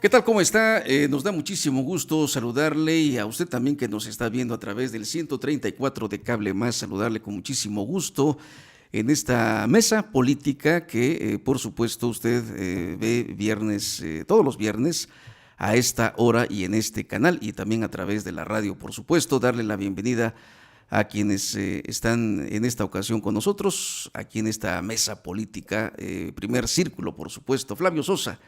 ¿Qué tal? ¿Cómo está? Nos da muchísimo gusto saludarle y a usted también que nos está viendo a través del 134 de Cable Más, saludarle con muchísimo gusto en esta mesa política que por supuesto usted ve viernes, todos los viernes a esta hora y en este canal y también a través de la radio, por supuesto, darle la bienvenida a quienes están en esta ocasión con nosotros, aquí en esta mesa política, primer círculo, por supuesto, Flavio Sosa.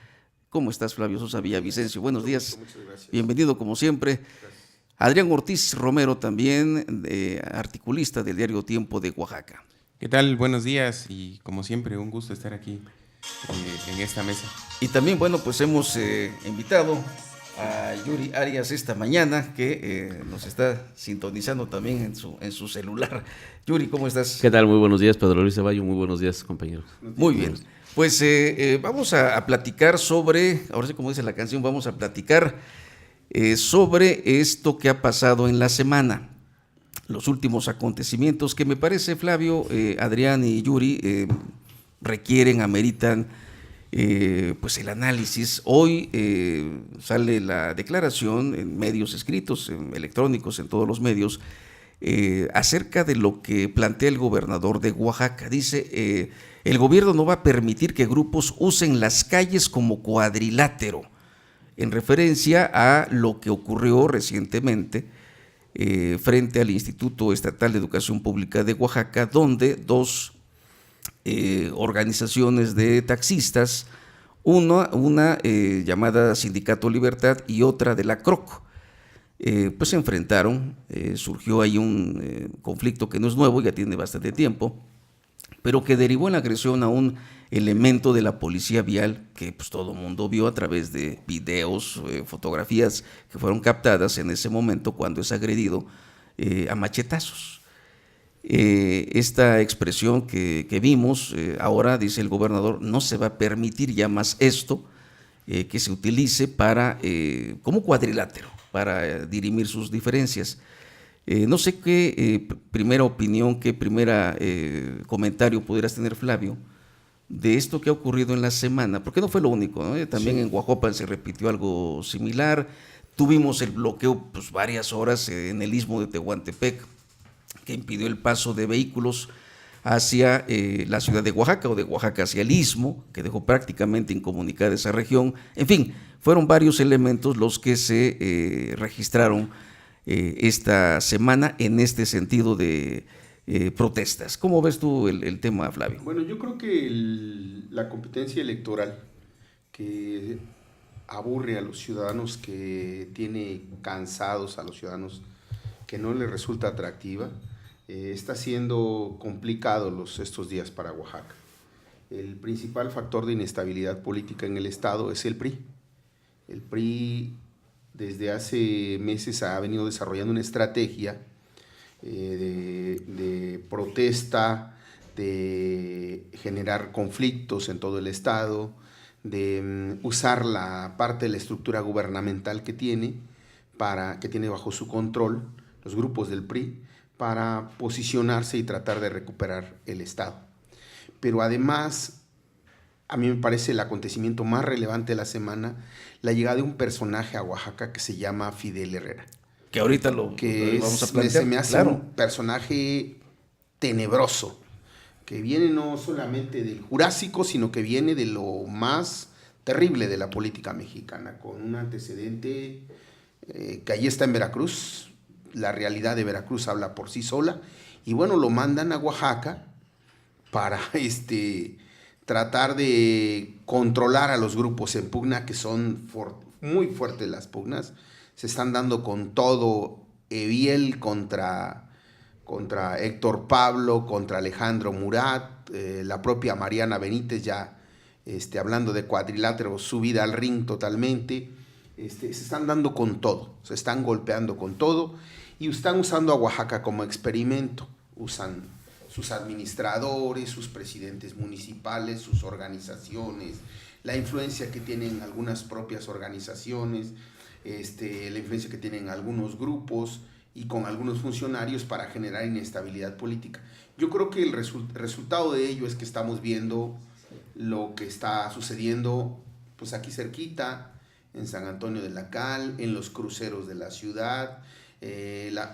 ¿Cómo estás, Flavio Sosa Villavicencio? Buenos días. Muchas gracias. Bienvenido como siempre. Gracias. Adrián Ortiz Romero también, articulista del diario Tiempo de Oaxaca. ¿Qué tal? Buenos días y como siempre un gusto estar aquí en esta mesa. Y también, bueno, pues hemos invitado a Yuri Arias esta mañana que nos está sintonizando también en su celular. Yuri, ¿cómo estás? ¿Qué tal? Muy buenos días, Pedro Luis Ceballos. Muy buenos días, compañeros. Muy bien. Pues vamos a platicar sobre, ahora sí como dice la canción, vamos a platicar sobre esto que ha pasado en la semana, los últimos acontecimientos que me parece, Flavio, Adrián y Yuri, requieren, ameritan pues el análisis. Hoy sale la declaración en medios escritos, en electrónicos, en todos los medios, acerca de lo que plantea el gobernador de Oaxaca. Dice, el gobierno no va a permitir que grupos usen las calles como cuadrilátero, en referencia a lo que ocurrió recientemente frente al Instituto Estatal de Educación Pública de Oaxaca, donde dos organizaciones de taxistas, una llamada Sindicato Libertad y otra de la CROC, pues se enfrentaron, surgió ahí un conflicto que no es nuevo, ya tiene bastante tiempo, pero que derivó en la agresión a un elemento de la policía vial que pues todo el mundo vio a través de videos, fotografías que fueron captadas en ese momento cuando es agredido a machetazos. Esta expresión que vimos, ahora dice el gobernador, no se va a permitir ya más esto, que se utilice para como cuadrilátero, para dirimir sus diferencias. No sé qué primera opinión, qué primera comentario pudieras tener, Flavio, de esto que ha ocurrido en la semana, porque no fue lo único, ¿no? También sí. En Huajuapan se repitió algo similar, tuvimos el bloqueo pues, varias horas en el istmo de Tehuantepec, que impidió el paso de vehículos hacia la ciudad de Oaxaca o de Oaxaca hacia el istmo, que dejó prácticamente incomunicada esa región. En fin, fueron varios elementos los que se registraron esta semana en este sentido de protestas. ¿Cómo ves tú el tema, Flavio? Bueno, yo creo que la competencia electoral que aburre a los ciudadanos, que tiene cansados a los ciudadanos, que no les resulta atractiva, está siendo complicado estos días para Oaxaca. El principal factor de inestabilidad política en el estado es el PRI. El PRI desde hace meses ha venido desarrollando una estrategia de protesta, de generar conflictos en todo el estado, de usar la parte de la estructura gubernamental que tiene bajo su control los grupos del PRI para posicionarse y tratar de recuperar el estado. Pero además, a mí me parece el acontecimiento más relevante de la semana, la llegada de un personaje a Oaxaca que se llama Fidel Herrera. Que ahorita lo vamos a plantear. Se me hace claro. Un personaje tenebroso, que viene no solamente del Jurásico, sino que viene de lo más terrible de la política mexicana, con un antecedente que allí está en Veracruz. La realidad de Veracruz habla por sí sola, y bueno, lo mandan a Oaxaca para tratar de controlar a los grupos en pugna, que son muy fuertes las pugnas. Se están dando con todo, Eviel contra Héctor Pablo, contra Alejandro Murat, la propia Mariana Benítez ya hablando de cuadrilátero, subida al ring totalmente. Se están dando con todo, se están golpeando con todo y están usando a Oaxaca como experimento. Usan sus administradores, sus presidentes municipales, sus organizaciones, la influencia que tienen algunas propias organizaciones, la influencia que tienen algunos grupos y con algunos funcionarios para generar inestabilidad política. Yo creo que el resultado de ello es que estamos viendo lo que está sucediendo pues aquí cerquita, en San Antonio de la Cal, en los cruceros de la ciudad,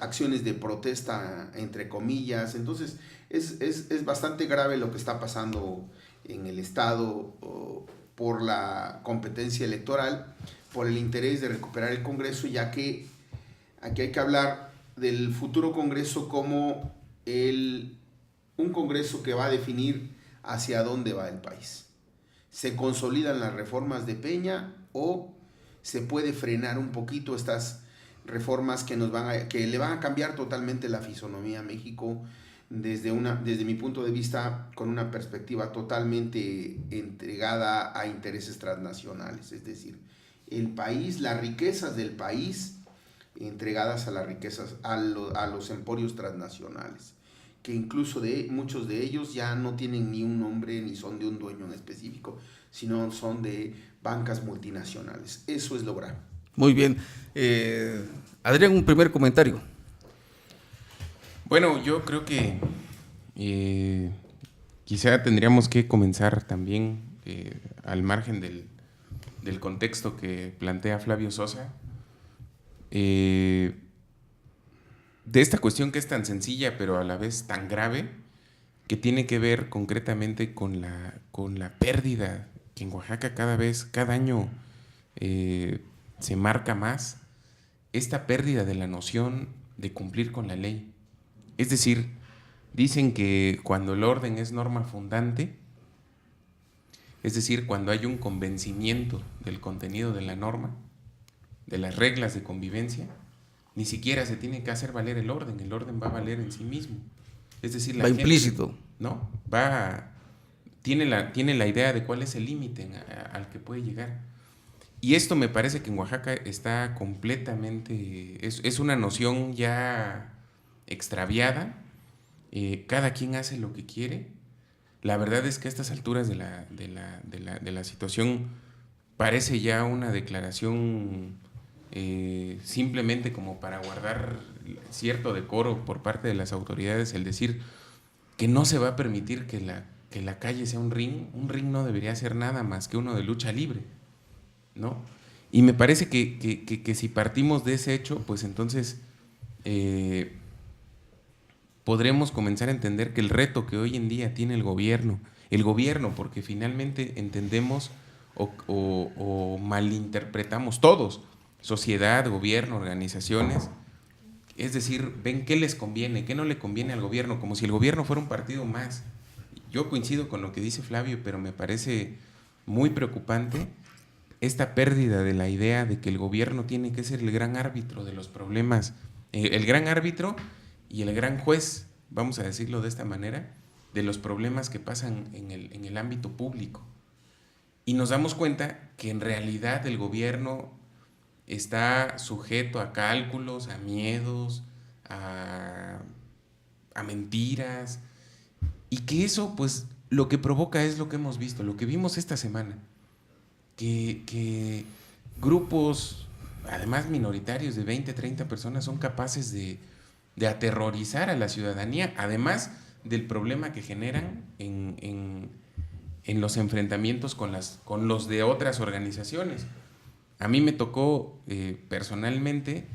acciones de protesta, entre comillas. Entonces, es bastante grave lo que está pasando en el Estado por la competencia electoral, por el interés de recuperar el Congreso, ya que aquí hay que hablar del futuro Congreso como un Congreso que va a definir hacia dónde va el país. ¿Se consolidan las reformas de Peña o se puede frenar un poquito estas reformas que le van a cambiar totalmente la fisonomía a México desde mi punto de vista, con una perspectiva totalmente entregada a intereses transnacionales? Es decir, el país, las riquezas del país entregadas a las riquezas, a los emporios transnacionales, que incluso muchos de ellos ya no tienen ni un nombre ni son de un dueño en específico, sino son de bancas multinacionales. Eso es lo grave. Muy bien. Adrián, un primer comentario. Bueno, yo creo que quizá tendríamos que comenzar también al margen del contexto que plantea Flavio Sosa, de esta cuestión que es tan sencilla pero a la vez tan grave, que tiene que ver concretamente con la pérdida que en Oaxaca cada año se marca más, esta pérdida de la noción de cumplir con la ley. Es decir, dicen que cuando el orden es norma fundante, es decir, cuando hay un convencimiento del contenido de la norma, de las reglas de convivencia, ni siquiera se tiene que hacer valer el orden va a valer en sí mismo. Es decir, la va gente, implícito. ¿no? Tiene la idea de cuál es el límite al que puede llegar. Y esto me parece que en Oaxaca está completamente, es una noción ya extraviada. Cada quien hace lo que quiere. La verdad es que a estas alturas de la situación parece ya una declaración simplemente como para guardar cierto decoro por parte de las autoridades, el decir que no se va a permitir que la calle sea un ring. Un ring no debería ser nada más que uno de lucha libre, ¿no? Y me parece que si partimos de ese hecho, pues entonces podremos comenzar a entender que el reto que hoy en día tiene el gobierno, porque finalmente entendemos o malinterpretamos todos, sociedad, gobierno, organizaciones, es decir, ven qué les conviene, qué no le conviene al gobierno, como si el gobierno fuera un partido más. Yo coincido con lo que dice Flavio, pero me parece muy preocupante esta pérdida de la idea de que el gobierno tiene que ser el gran árbitro de los problemas, el gran árbitro y el gran juez, vamos a decirlo de esta manera, de los problemas que pasan en el ámbito público. Y nos damos cuenta que en realidad el gobierno está sujeto a cálculos, a miedos, a mentiras, y que eso pues lo que provoca es lo que hemos visto, lo que vimos esta semana, que grupos, además minoritarios de 20, 30 personas, son capaces de aterrorizar a la ciudadanía, además del problema que generan en los enfrentamientos con los de otras organizaciones. A mí me tocó personalmente,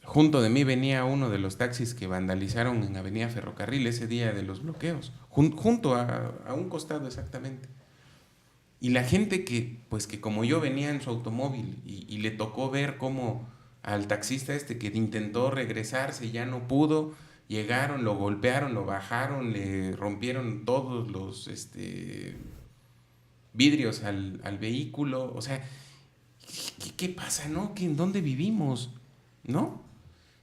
junto de mí venía uno de los taxis que vandalizaron en Avenida Ferrocarril ese día de los bloqueos, junto a un costado exactamente. Y la gente que como yo venía en su automóvil y le tocó ver cómo al taxista que intentó regresarse y ya no pudo, llegaron, lo golpearon, lo bajaron, le rompieron todos los vidrios al vehículo. O sea, ¿qué pasa, no? ¿En dónde vivimos? ¿No?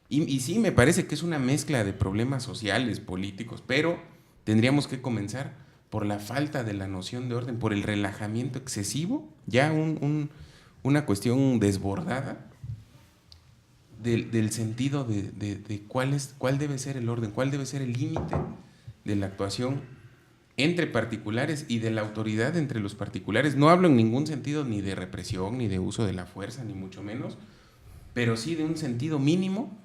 Y sí, me parece que es una mezcla de problemas sociales, políticos, pero tendríamos que comenzar por la falta de la noción de orden, por el relajamiento excesivo, ya una cuestión desbordada del sentido de cuál debe ser el orden, cuál debe ser el límite de la actuación entre particulares y de la autoridad entre los particulares. No hablo en ningún sentido ni de represión, ni de uso de la fuerza, ni mucho menos, pero sí de un sentido mínimo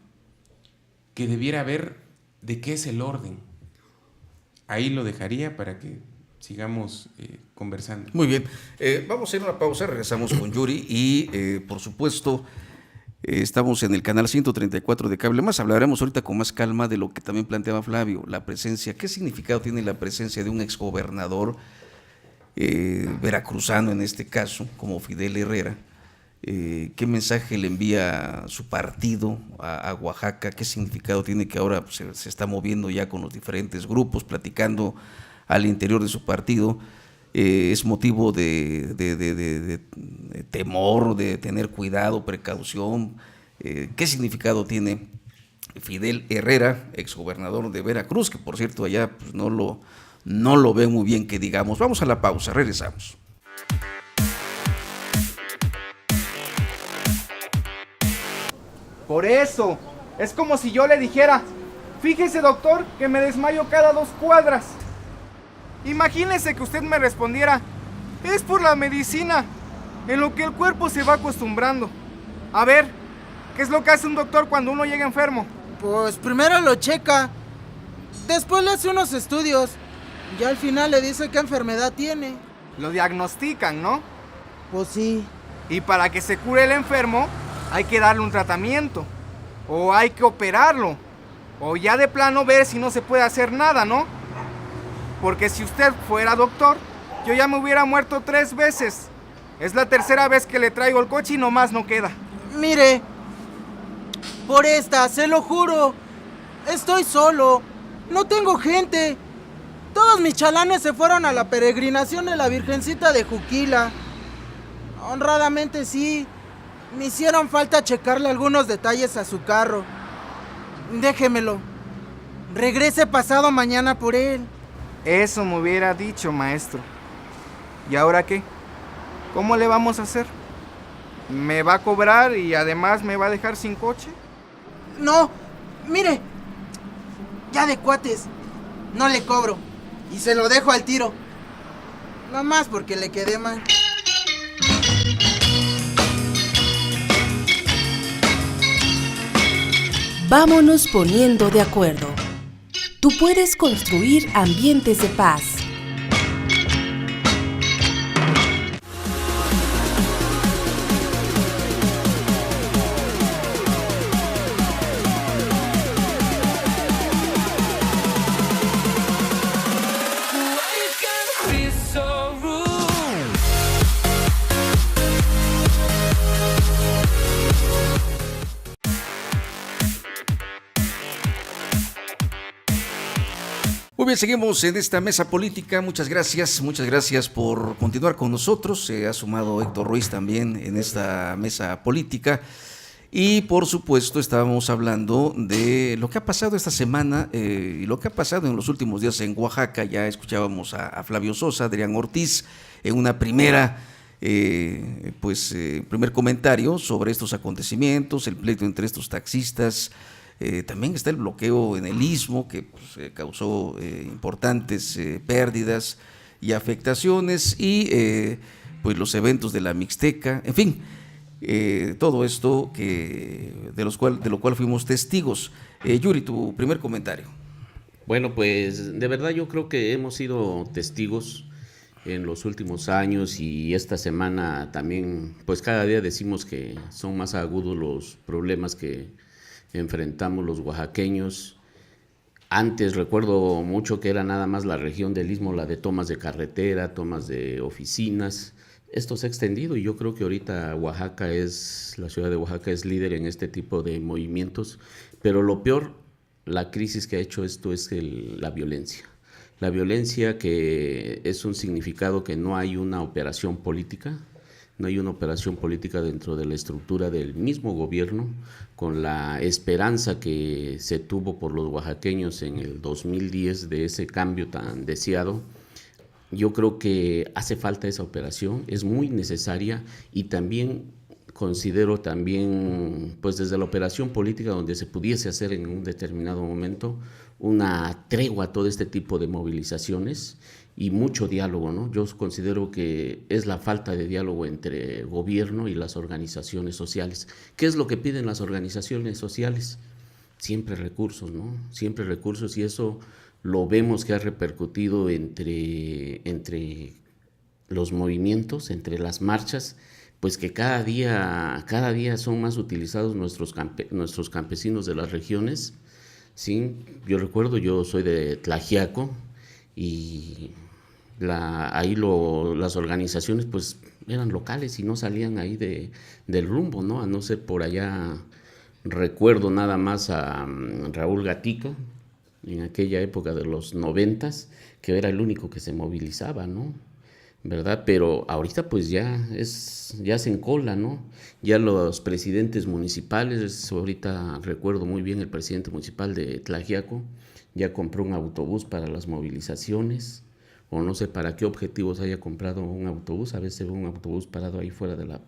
que debiera haber de qué es el orden. Ahí lo dejaría para que sigamos conversando. Muy bien, vamos a ir a una pausa, regresamos con Yuri y por supuesto estamos en el canal 134 de Cable Más. Hablaremos ahorita con más calma de lo que también planteaba Flavio, la presencia, qué significado tiene la presencia de un exgobernador veracruzano en este caso, como Fidel Herrera. ¿Qué mensaje le envía su partido a Oaxaca? ¿Qué significado tiene que ahora pues, se está moviendo ya con los diferentes grupos, platicando al interior de su partido? ¿Es motivo de temor, de tener cuidado, precaución? ¿Qué significado tiene Fidel Herrera, exgobernador de Veracruz, que por cierto allá pues, no lo ve muy bien que digamos? Vamos a la pausa, regresamos. Por eso, es como si yo le dijera, fíjese doctor, que me desmayo cada 2 cuadras. Imagínese que usted me respondiera, es por la medicina, en lo que el cuerpo se va acostumbrando. A ver, ¿qué es lo que hace un doctor cuando uno llega enfermo? Pues primero lo checa, después le hace unos estudios, y al final le dice qué enfermedad tiene. Lo diagnostican, ¿no? Pues sí. Y para que se cure el enfermo, hay que darle un tratamiento, o hay que operarlo, o ya de plano ver si no se puede hacer nada, ¿no? Porque si usted fuera doctor, yo ya me hubiera muerto 3 veces. Es la 3ª vez que le traigo el coche y nomás no queda. Mire, por esta, se lo juro, estoy solo, no tengo gente. Todos mis chalanes se fueron a la peregrinación de la Virgencita de Juquila. Honradamente sí, me hicieron falta checarle algunos detalles a su carro. Déjemelo, regrese pasado mañana por él. Eso me hubiera dicho, maestro. ¿Y ahora qué? ¿Cómo le vamos a hacer? ¿Me va a cobrar y además me va a dejar sin coche? No, mire, ya de cuates, no le cobro y se lo dejo al tiro. Nomás porque le quedé mal. Vámonos poniendo de acuerdo. Tú puedes construir ambientes de paz. Muy bien, seguimos en esta mesa política. Muchas gracias por continuar con nosotros. Se ha sumado Héctor Ruiz también en esta mesa política. Y por supuesto estábamos hablando de lo que ha pasado esta semana y lo que ha pasado en los últimos días en Oaxaca. Ya escuchábamos a Flavio Sosa, Adrián Ortiz, en una primer comentario sobre estos acontecimientos, el pleito entre estos taxistas. También está el bloqueo en el Istmo, que pues, causó importantes pérdidas y afectaciones, y pues los eventos de la Mixteca, en fin, todo esto de lo cual fuimos testigos. Yuri, tu primer comentario. Bueno, pues de verdad yo creo que hemos sido testigos en los últimos años, y esta semana también, pues cada día decimos que son más agudos los problemas que enfrentamos los oaxaqueños. Antes recuerdo mucho que era nada más la región del Istmo, la de tomas de carretera, tomas de oficinas. Esto se ha extendido y yo creo que ahorita la ciudad de Oaxaca es líder en este tipo de movimientos, pero lo peor, la crisis que ha hecho esto es la violencia. La violencia, que es un significado que no hay una operación política, no hay una operación política dentro de la estructura del mismo gobierno, con la esperanza que se tuvo por los oaxaqueños en el 2010 de ese cambio tan deseado. Yo creo que hace falta esa operación, es muy necesaria, y también considero pues desde la operación política donde se pudiese hacer en un determinado momento una tregua a todo este tipo de movilizaciones y mucho diálogo, ¿no? Yo considero que es la falta de diálogo entre gobierno y las organizaciones sociales. ¿Qué es lo que piden las organizaciones sociales? Siempre recursos, ¿no? Siempre recursos, y eso lo vemos que ha repercutido entre los movimientos, entre las marchas, pues que cada día son más utilizados nuestros campesinos de las regiones. Sí, yo recuerdo, yo soy de Tlaxiaco y ahí las organizaciones pues eran locales y no salían ahí del rumbo, ¿no? A no ser por allá, recuerdo nada más a Raúl Gatica, en aquella época de los 90s, que era el único que se movilizaba, ¿no? ¿Verdad? Pero ahorita pues ya se encola, ¿no? Ya los presidentes municipales, ahorita recuerdo muy bien el presidente municipal de Tlaxiaco, ya compró un autobús para las movilizaciones, o no sé para qué objetivos haya comprado un autobús. A veces un autobús parado ahí fuera de la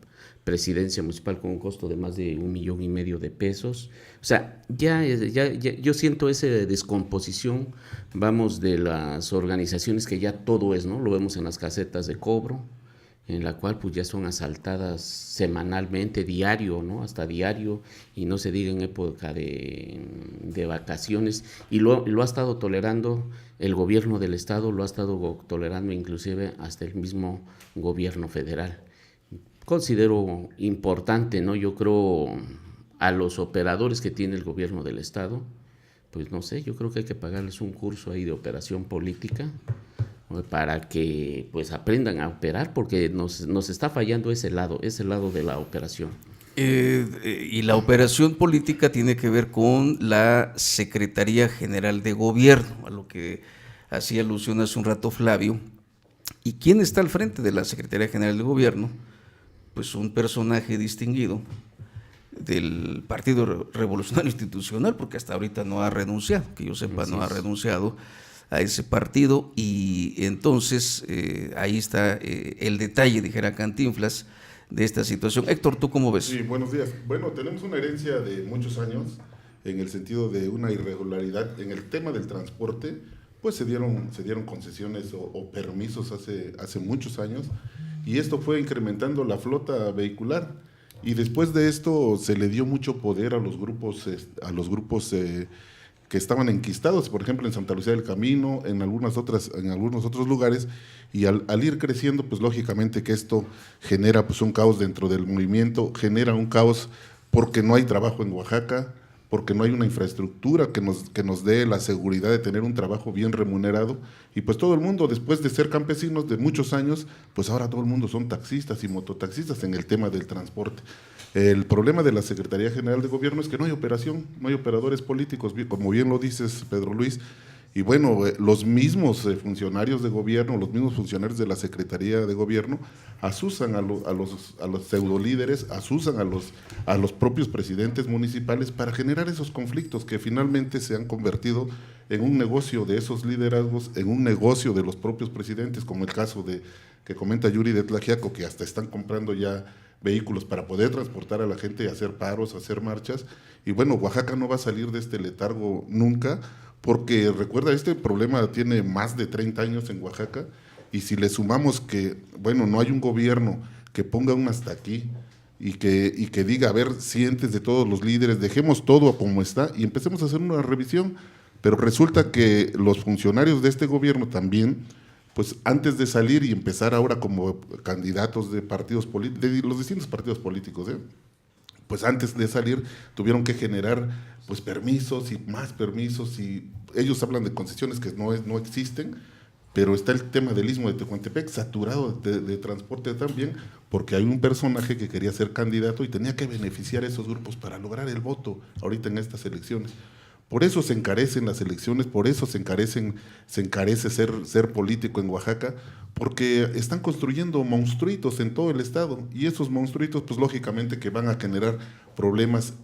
presidencia municipal con un costo de más de 1,5 millones de pesos. O sea, ya yo siento esa descomposición, vamos, de las organizaciones, que ya todo es, ¿no? Lo vemos en las casetas de cobro, en la cual pues ya son asaltadas semanalmente, diario, ¿no? Hasta diario, y no se diga en época de vacaciones, y lo ha estado tolerando el gobierno del estado, lo ha estado tolerando inclusive hasta el mismo gobierno federal. Considero importante, ¿no? Yo creo a los operadores que tiene el gobierno del estado, pues no sé, yo creo que hay que pagarles un curso ahí de operación política, para que pues aprendan a operar, porque nos está fallando ese lado de la operación. Y la operación política tiene que ver con la Secretaría General de Gobierno, a lo que hacía alusión hace un rato Flavio. ¿Y quién está al frente de la Secretaría General de Gobierno? Pues un personaje distinguido del Partido Revolucionario Institucional, porque hasta ahorita no ha renunciado, que yo sepa, no ha renunciado a ese partido, y entonces ahí está el detalle, dijera Cantinflas, de esta situación. Héctor, ¿tú cómo ves? Sí, buenos días. Bueno, tenemos una herencia de muchos años en el sentido de una irregularidad en el tema del transporte. Pues se dieron concesiones o permisos hace muchos años, y esto fue incrementando la flota vehicular, y después de esto se le dio mucho poder a los grupos que estaban enquistados, por ejemplo en Santa Lucía del Camino, en algunos otros lugares, y al ir creciendo, pues lógicamente que esto genera pues un caos dentro del movimiento, genera un caos porque no hay trabajo en Oaxaca, porque no hay una infraestructura que nos dé la seguridad de tener un trabajo bien remunerado, y pues todo el mundo, después de ser campesinos de muchos años, pues ahora todo el mundo son taxistas y mototaxistas en el tema del transporte. El problema de la Secretaría General de Gobierno es que no hay operación, no hay operadores políticos, como bien lo dices, Pedro Luis, y bueno, los mismos funcionarios de gobierno, los mismos funcionarios de la Secretaría de Gobierno asusan a los pseudolíderes, asusan a los propios presidentes municipales para generar esos conflictos que finalmente se han convertido en un negocio de esos liderazgos, en un negocio de los propios presidentes, como el caso que comenta Yuri de Tlaxiaco, que hasta están comprando ya vehículos para poder transportar a la gente y hacer paros, hacer marchas. Y bueno, Oaxaca no va a salir de este letargo nunca, porque recuerda, este problema tiene más de 30 años en Oaxaca, y si le sumamos que, bueno, no hay un gobierno que ponga un hasta aquí y que diga, a ver, sientes de todos los líderes, dejemos todo como está y empecemos a hacer una revisión, pero resulta que los funcionarios de este gobierno también, pues antes de salir y empezar ahora como candidatos de partidos políticos, de los distintos partidos políticos, pues antes de salir tuvieron que generar pues permisos y más permisos, y ellos hablan de concesiones que no existen, pero está el tema del Istmo de Tehuantepec saturado de transporte también, porque hay un personaje que quería ser candidato y tenía que beneficiar a esos grupos para lograr el voto ahorita en estas elecciones. Por eso se encarecen las elecciones, por eso se encarece ser político en Oaxaca, porque están construyendo monstruitos en todo el estado, y esos monstruitos pues lógicamente que van a generar problemas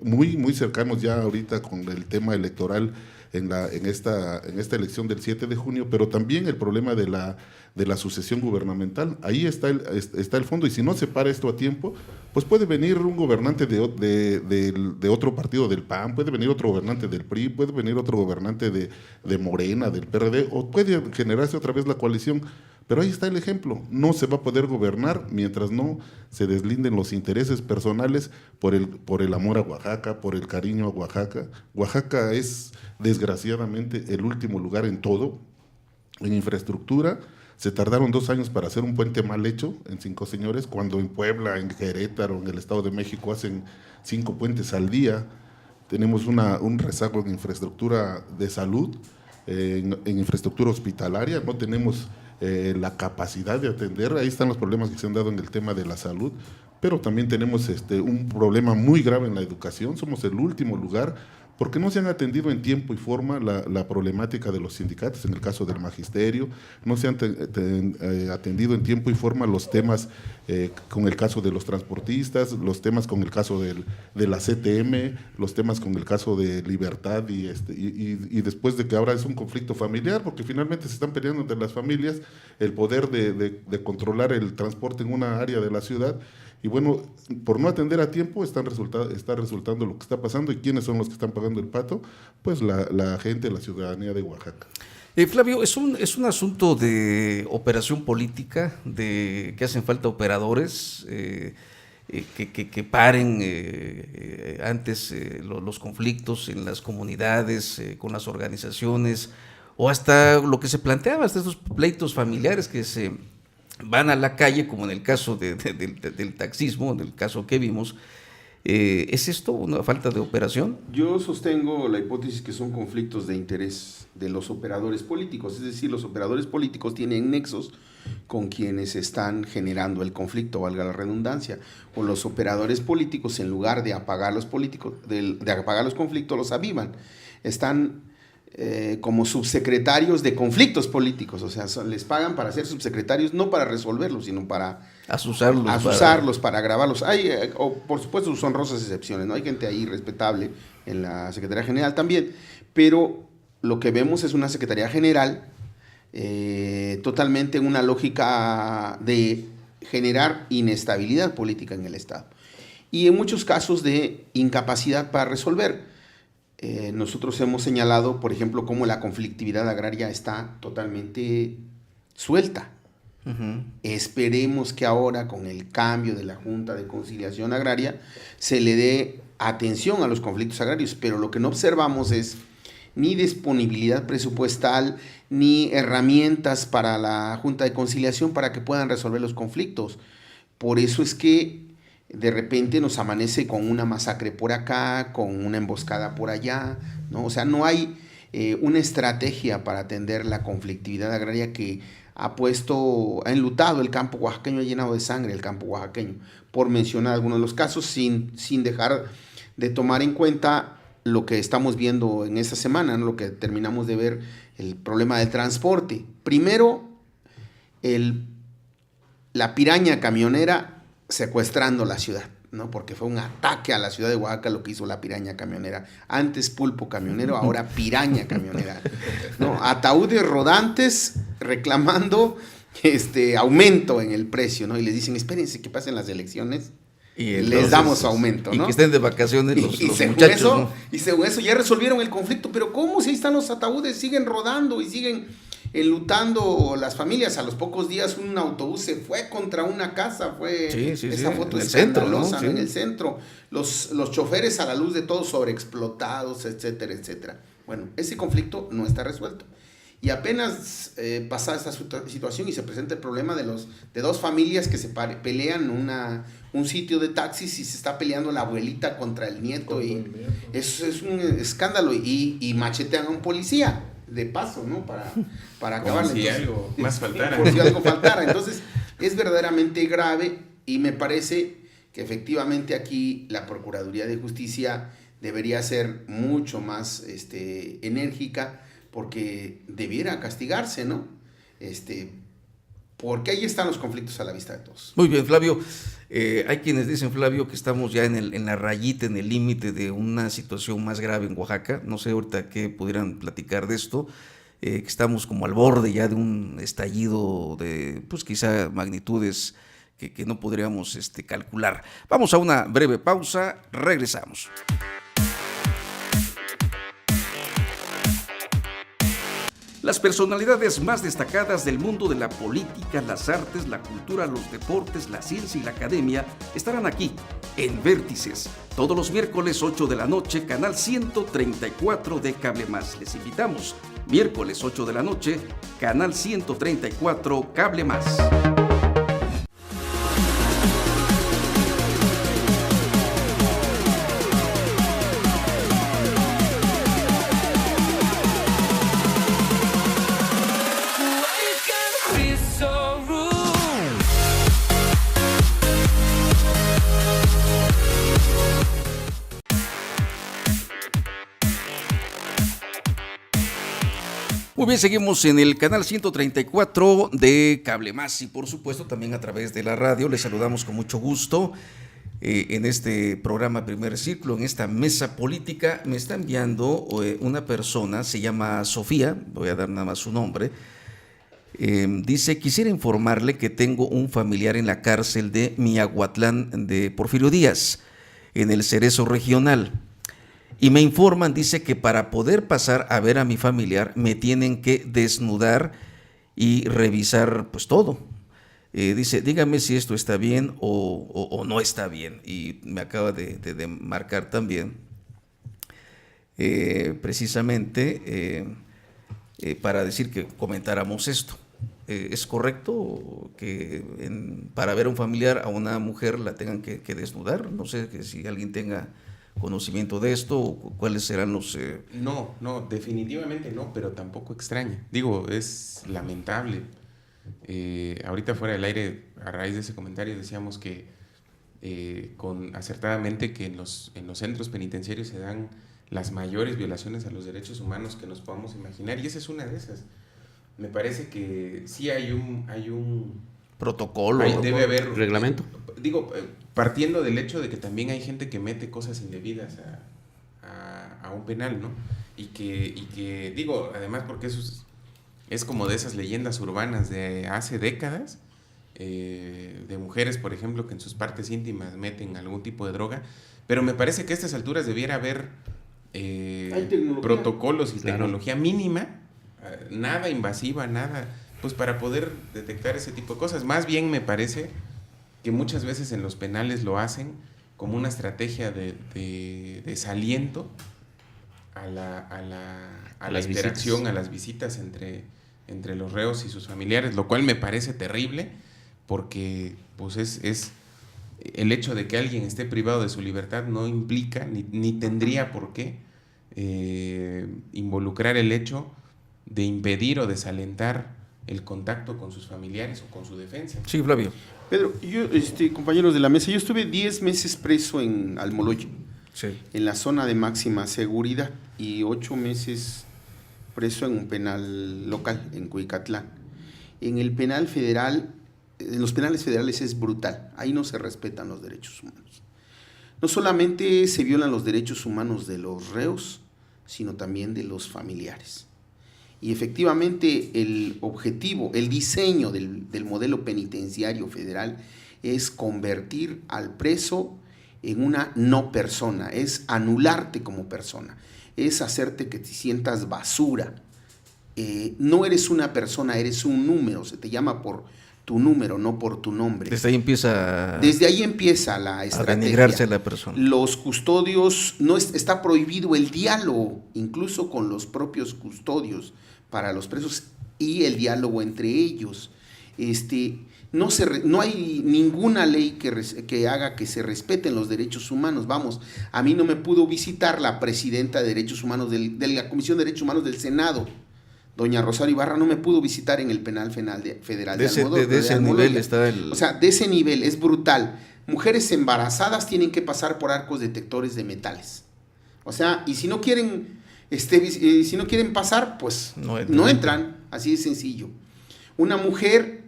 muy, muy cercanos ya ahorita con el tema electoral en esta elección del 7 de junio, pero también el problema de la sucesión gubernamental. Ahí está el fondo, y si no se para esto a tiempo, pues puede venir un gobernante de otro partido del PAN, puede venir otro gobernante del PRI, puede venir otro gobernante de Morena, del PRD, o puede generarse otra vez la coalición, Pero ahí está el ejemplo, no se va a poder gobernar mientras no se deslinden los intereses personales por el amor a Oaxaca, por el cariño a Oaxaca. Oaxaca es desgraciadamente el último lugar en todo, en infraestructura. Se tardaron 2 años para hacer un puente mal hecho en Cinco Señores, cuando en Puebla, en Querétaro, en el Estado de México hacen 5 puentes al día. Tenemos un rezago en infraestructura de salud, en infraestructura hospitalaria, no tenemos la capacidad de atender. Ahí están los problemas que se han dado en el tema de la salud, pero también tenemos un problema muy grave en la educación. Somos el último lugar porque no se han atendido en tiempo y forma la problemática de los sindicatos, en el caso del magisterio, no se han atendido en tiempo y forma los temas con el caso de los transportistas, los temas con el caso de la CTM, los temas con el caso de Libertad y después de que ahora es un conflicto familiar, porque finalmente se están peleando entre las familias el poder de controlar el transporte en una área de la ciudad. Y bueno, por no atender a tiempo está resultando lo que está pasando. ¿Y quiénes son los que están pagando el pato? Pues la gente, la ciudadanía de Oaxaca. Flavio, es un asunto de operación política, de que hacen falta operadores que paren antes los conflictos en las comunidades, con las organizaciones, o hasta lo que se planteaba, hasta estos pleitos familiares que se van a la calle, como en el caso del taxismo, en el caso que vimos. ¿Es esto una falta de operación? Yo sostengo la hipótesis que son conflictos de interés de los operadores políticos, es decir, los operadores políticos tienen nexos con quienes están generando el conflicto, valga la redundancia, o los operadores políticos, en lugar de apagar los conflictos, los avivan. Están como subsecretarios de conflictos políticos, o sea, les pagan para ser subsecretarios, no para resolverlos, sino para asusarlos, para agravarlos. Hay, por supuesto, sus honrosas excepciones, ¿no? Hay gente ahí respetable en la Secretaría General también, pero lo que vemos es una Secretaría General totalmente en una lógica de generar inestabilidad política en el Estado y en muchos casos de incapacidad para resolver. Nosotros hemos señalado, por ejemplo, cómo la conflictividad agraria está totalmente suelta. Uh-huh. Esperemos que ahora, con el cambio de la Junta de Conciliación Agraria, se le dé atención a los conflictos agrarios, pero lo que no observamos es ni disponibilidad presupuestal, ni herramientas para la Junta de Conciliación para que puedan resolver los conflictos. Por eso es que de repente nos amanece con una masacre por acá, con una emboscada por allá, ¿no? O sea, no hay una estrategia para atender la conflictividad agraria que ha enlutado el campo oaxaqueño, ha llenado de sangre el campo oaxaqueño, por mencionar algunos de los casos, sin dejar de tomar en cuenta lo que estamos viendo en esta semana, ¿no? Lo que terminamos de ver, el problema del transporte. Primero, la piraña camionera secuestrando la ciudad, ¿no? Porque fue un ataque a la ciudad de Oaxaca lo que hizo la piraña camionera. Antes pulpo camionero, ahora piraña camionera, ¿no? Ataúdes rodantes reclamando aumento en el precio, ¿no? Y les dicen, espérense que pasen las elecciones y les damos su aumento, ¿no? Y que estén de vacaciones los según muchachos, eso, ¿no? Y según eso ya resolvieron el conflicto, pero ¿cómo? Si ahí están los ataúdes, siguen rodando y siguen enlutando las familias. A los pocos días un autobús se fue contra una casa, esa foto en el escandalosa, centro, ¿no? Sí. En el centro, los choferes a la luz de todos sobreexplotados, etcétera, etcétera. Bueno, ese conflicto no está resuelto. Y apenas pasa esta situación y se presenta el problema de dos familias que se pelean un sitio de taxis y se está peleando la abuelita contra el nieto. Eso es un escándalo y machetean a un policía de paso, ¿no? Para acabar. Como si algo más faltara. Por si algo faltara. Entonces, es verdaderamente grave y me parece que efectivamente aquí la Procuraduría de Justicia debería ser mucho más enérgica, porque debiera castigarse, ¿no? Porque ahí están los conflictos a la vista de todos. Muy bien, Flavio. Hay quienes dicen, Flavio, que estamos ya en la rayita, en el límite de una situación más grave en Oaxaca. No sé ahorita qué pudieran platicar de esto, que estamos como al borde ya de un estallido de, pues quizá magnitudes que no podríamos calcular. Vamos a una breve pausa, regresamos. Las personalidades más destacadas del mundo de la política, las artes, la cultura, los deportes, la ciencia y la academia estarán aquí, en Vértices, todos los miércoles 8 de la noche, canal 134 de Cable Más. Les invitamos, miércoles 8 de la noche, canal 134 Cable Más. Muy bien, seguimos en el canal 134 de Cable Más y por supuesto también a través de la radio. Les saludamos con mucho gusto en este programa Primer Círculo, en esta mesa política. Me está enviando una persona, se llama Sofía, voy a dar nada más su nombre. Dice, quisiera informarle que tengo un familiar en la cárcel de Miahuatlán de Porfirio Díaz, en el Cerezo Regional. Y me informan, dice, que para poder pasar a ver a mi familiar me tienen que desnudar y revisar pues todo. Dice, dígame si esto está bien o no está bien. Y me acaba de marcar también precisamente para decir que comentáramos esto. ¿Es correcto que para ver a un familiar, a una mujer, la tengan que desnudar? No sé que si alguien tenga conocimiento de esto o cuáles serán los... No, definitivamente no, pero tampoco extraña. Digo, es lamentable. Ahorita fuera del aire, a raíz de ese comentario, decíamos que acertadamente que en los centros penitenciarios se dan las mayores violaciones a los derechos humanos que nos podamos imaginar, y esa es una de esas. Me parece que sí hay un protocolo. Debe haber reglamento. Digo, partiendo del hecho de que también hay gente que mete cosas indebidas a un penal, ¿no? Y que digo, además porque eso es como de esas leyendas urbanas de hace décadas, de mujeres, por ejemplo, que en sus partes íntimas meten algún tipo de droga, pero me parece que a estas alturas debiera haber protocolos y tecnología mínima, nada invasiva, nada, pues para poder detectar ese tipo de cosas. Más bien me parece que muchas veces en los penales lo hacen como una estrategia de desaliento a la interacción, visitas. A las visitas entre los reos y sus familiares, lo cual me parece terrible, porque pues es el hecho de que alguien esté privado de su libertad no implica, ni tendría por qué involucrar el hecho de impedir o desalentar el contacto con sus familiares o con su defensa. Sí, Flavio. Pedro, yo, compañeros de la mesa, yo estuve 10 meses preso en Almoloya, sí, en la zona de máxima seguridad, y 8 meses preso en un penal local, en Cuicatlán. En el penal federal, en los penales federales es brutal, ahí no se respetan los derechos humanos. No solamente se violan los derechos humanos de los reos, sino también de los familiares. Y efectivamente el objetivo, el diseño del modelo penitenciario federal es convertir al preso en una no persona, es anularte como persona, es hacerte que te sientas basura. No eres una persona, eres un número, se te llama por tu número, no por tu nombre. Desde ahí empieza la estrategia. A denigrarse a la persona. Los custodios, está prohibido el diálogo, incluso con los propios custodios para los presos, y el diálogo entre ellos. No hay ninguna ley que haga que se respeten los derechos humanos. Vamos, a mí no me pudo visitar la presidenta de Derechos Humanos de la Comisión de Derechos Humanos del Senado, doña Rosario Ibarra, no me pudo visitar en el penal federal de Almodóvar. De ese nivel está O sea, de ese nivel, es brutal. Mujeres embarazadas tienen que pasar por arcos detectores de metales. O sea, y si no quieren pasar, pues no entran, así de sencillo. Una mujer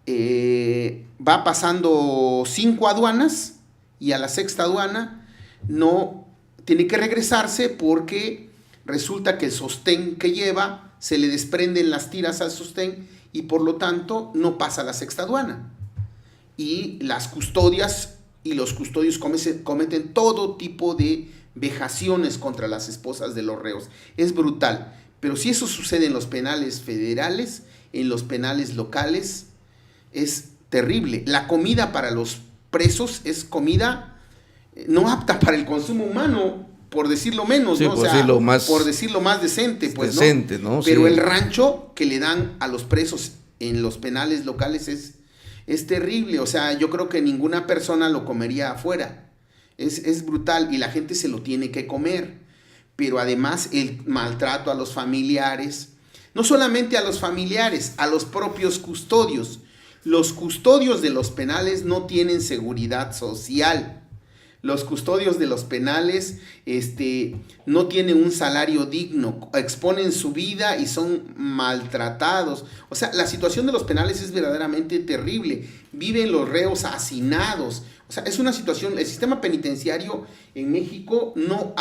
va pasando 5 aduanas y a la 6ª aduana no tiene que regresarse porque resulta que el sostén que lleva se le desprenden las tiras al sostén y por lo tanto no pasa a la 6ª aduana. Y las custodias y los custodios cometen todo tipo de vejaciones contra las esposas de los reos. Es brutal, Pero si eso sucede en los penales federales, en los penales locales, es terrible. La comida para los presos es comida no apta para el consumo humano, por decirlo menos, Sí, ¿no? por decirlo más decente, pues, decente, ¿no? Pero Sí. el rancho que le dan a los presos en los penales locales es terrible. O sea, yo creo que ninguna persona lo comería afuera. Es brutal y la gente se lo tiene que comer. Pero además el maltrato a los familiares, no solamente a los familiares, a los propios custodios. Los custodios de los penales no tienen seguridad social. Los custodios de los penales no tienen un salario digno, exponen su vida y son maltratados. O sea, la situación de los penales es verdaderamente terrible. Viven los reos hacinados. O sea, es una situación, el sistema penitenciario en México no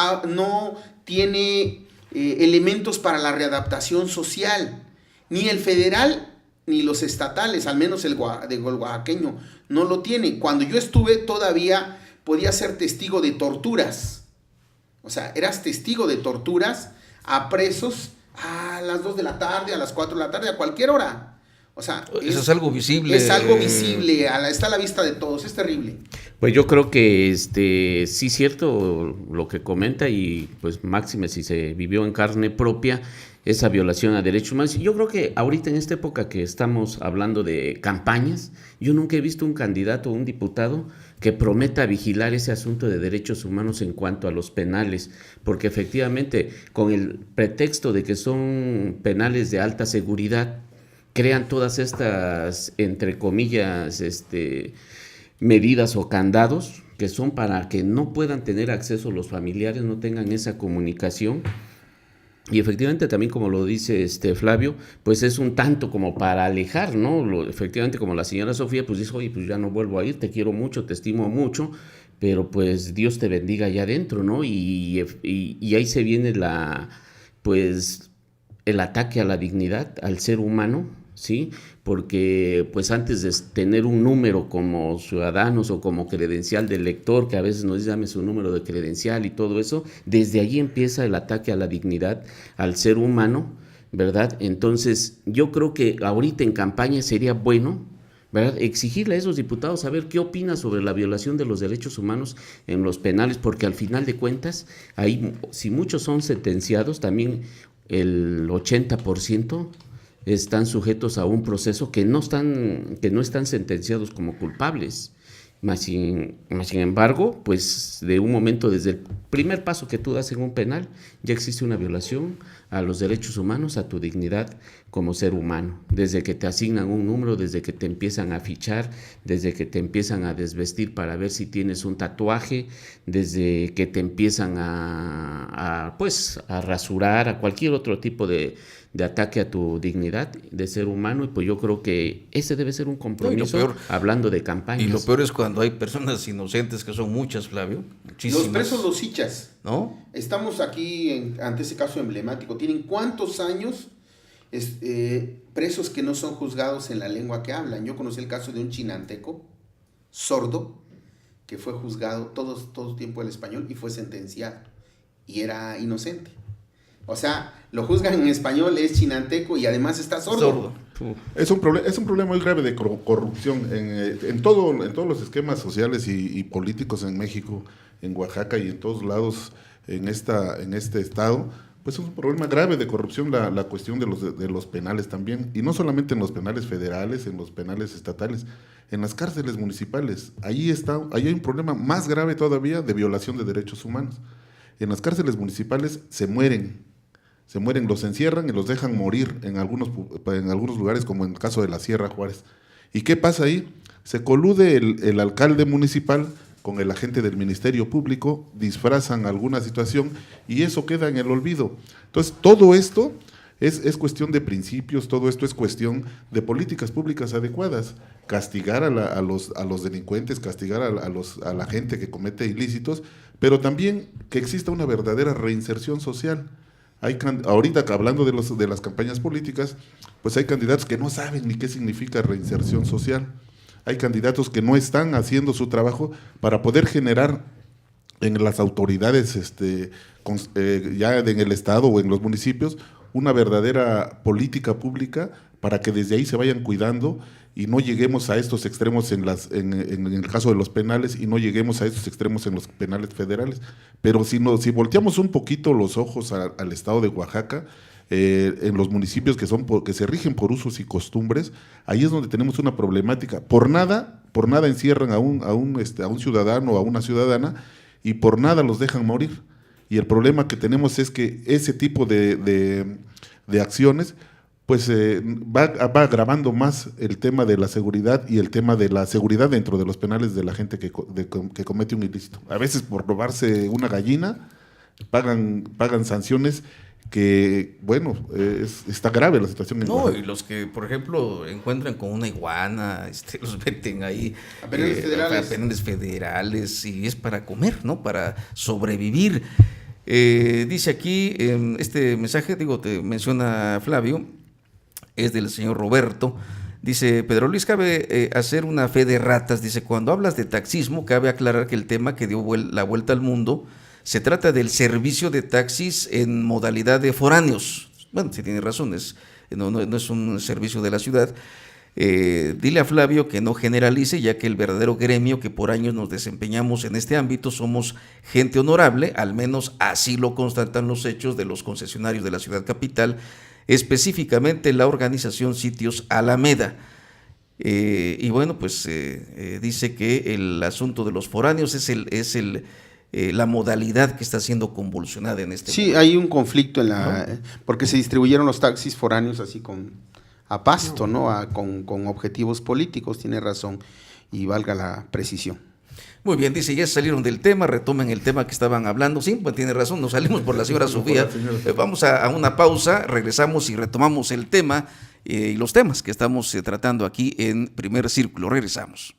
tiene elementos para la readaptación social. Ni el federal ni los estatales, al menos el oaxaqueño, no lo tiene. Cuando yo estuve todavía podía ser testigo de torturas. O sea, eras testigo de torturas a presos a las 2 de la tarde, a las 4 de la tarde, a cualquier hora. O sea, eso es algo visible. Es algo visible, está a la vista de todos, es terrible. Pues yo creo que sí es cierto lo que comenta y pues máxime si se vivió en carne propia esa violación a derechos humanos. Yo creo que ahorita en esta época que estamos hablando de campañas, yo nunca he visto un candidato o un diputado que prometa vigilar ese asunto de derechos humanos en cuanto a los penales, porque efectivamente con el pretexto de que son penales de alta seguridad, crean todas estas, entre comillas, medidas o candados que son para que no puedan tener acceso los familiares, no tengan esa comunicación. Y efectivamente también, como lo dice Flavio, pues es un tanto como para alejar, ¿no? Efectivamente, como la señora Sofía, pues dice, oye, pues ya no vuelvo a ir, te quiero mucho, te estimo mucho, pero pues Dios te bendiga allá adentro, ¿no? Y ahí se viene el ataque a la dignidad, al ser humano, ¿sí? Porque pues antes de tener un número como ciudadanos o como credencial del lector, que a veces nos dice dame su número de credencial y todo eso, desde allí empieza el ataque a la dignidad, al ser humano, ¿verdad? Entonces yo creo que ahorita en campaña sería bueno, ¿verdad?, exigirle a esos diputados saber qué opinan sobre la violación de los derechos humanos en los penales, porque al final de cuentas, ahí, si muchos son sentenciados, también el 80% están sujetos a un proceso que no están sentenciados como culpables. Sin embargo, pues de un momento, desde el primer paso que tú das en un penal, ya existe una violación a los derechos humanos, a tu dignidad como ser humano. Desde que te asignan un número, desde que te empiezan a fichar, desde que te empiezan a desvestir para ver si tienes un tatuaje, desde que te empiezan a rasurar, a cualquier otro tipo de ataque a tu dignidad de ser humano. Y pues yo creo que ese debe ser un compromiso, hablando de campañas. Y lo peor es cuando hay personas inocentes, que son muchas, Flavio, muchísimas. Los presos, los hichas, ¿no? Estamos aquí ante ese caso emblemático. ¿Tienen cuántos años presos que no son juzgados en la lengua que hablan? Yo conocí el caso de un chinanteco sordo que fue juzgado todo tiempo el español y fue sentenciado y era inocente. O sea, lo juzgan en español, es chinanteco y además está sordo. Es un problema muy grave de corrupción en todos los esquemas sociales y políticos en México, en Oaxaca y en todos lados en este estado. Pues es un problema grave de corrupción la cuestión de los penales también. Y no solamente en los penales federales, en los penales estatales, en las cárceles municipales. Ahí hay un problema más grave todavía de violación de derechos humanos. En las cárceles municipales se mueren, los encierran y los dejan morir en algunos lugares, como en el caso de la Sierra Juárez. ¿Y qué pasa ahí? Se colude el alcalde municipal con el agente del Ministerio Público, disfrazan alguna situación y eso queda en el olvido. Entonces, todo esto es cuestión de principios, todo esto es cuestión de políticas públicas adecuadas. Castigar a los delincuentes, castigar a la gente que comete ilícitos, pero también que exista una verdadera reinserción social. Ahorita hablando de las campañas políticas, pues hay candidatos que no saben ni qué significa reinserción social. Hay candidatos que no están haciendo su trabajo para poder generar en las autoridades ya en el estado o en los municipios una verdadera política pública para que desde ahí se vayan cuidando y no lleguemos a estos extremos en el caso de los penales y no lleguemos a estos extremos en los penales federales. Pero si volteamos un poquito los ojos al estado de Oaxaca, en los municipios que se rigen por usos y costumbres, ahí es donde tenemos una problemática. Por nada encierran a un ciudadano o a una ciudadana y por nada los dejan morir. Y el problema que tenemos es que ese tipo de acciones pues va agravando más el tema de la seguridad y el tema de la seguridad dentro de los penales de la gente que comete un ilícito. A veces por robarse una gallina pagan sanciones que, bueno, está grave la situación. No, y los que, por ejemplo, encuentran con una iguana, los meten ahí a penales federales y es para comer, ¿no? Para sobrevivir. Dice aquí, este mensaje, te menciona Flavio, es del señor Roberto. Dice, Pedro Luis, cabe hacer una fe de ratas. Dice, cuando hablas de taxismo, cabe aclarar que el tema que dio la vuelta al mundo se trata del servicio de taxis en modalidad de foráneos. Bueno, sí tiene razón, no es un servicio de la ciudad. Dile a Flavio que no generalice, ya que el verdadero gremio que por años nos desempeñamos en este ámbito somos gente honorable, al menos así lo constatan los hechos de los concesionarios de la ciudad capital, específicamente la organización Sitios Alameda. Y bueno, pues dice que el asunto de los foráneos es la modalidad que está siendo convulsionada en este momento. Sí, hay un conflicto porque se distribuyeron los taxis foráneos así a pasto, ¿no? Con objetivos políticos, tiene razón, y valga la precisión. Muy bien, dice, ya salieron del tema, retomen el tema que estaban hablando. Sí, pues tiene razón, nos salimos por la señora Sofía. Vamos a una pausa, regresamos y retomamos el tema y los temas que estamos tratando aquí en Primer Círculo. Regresamos.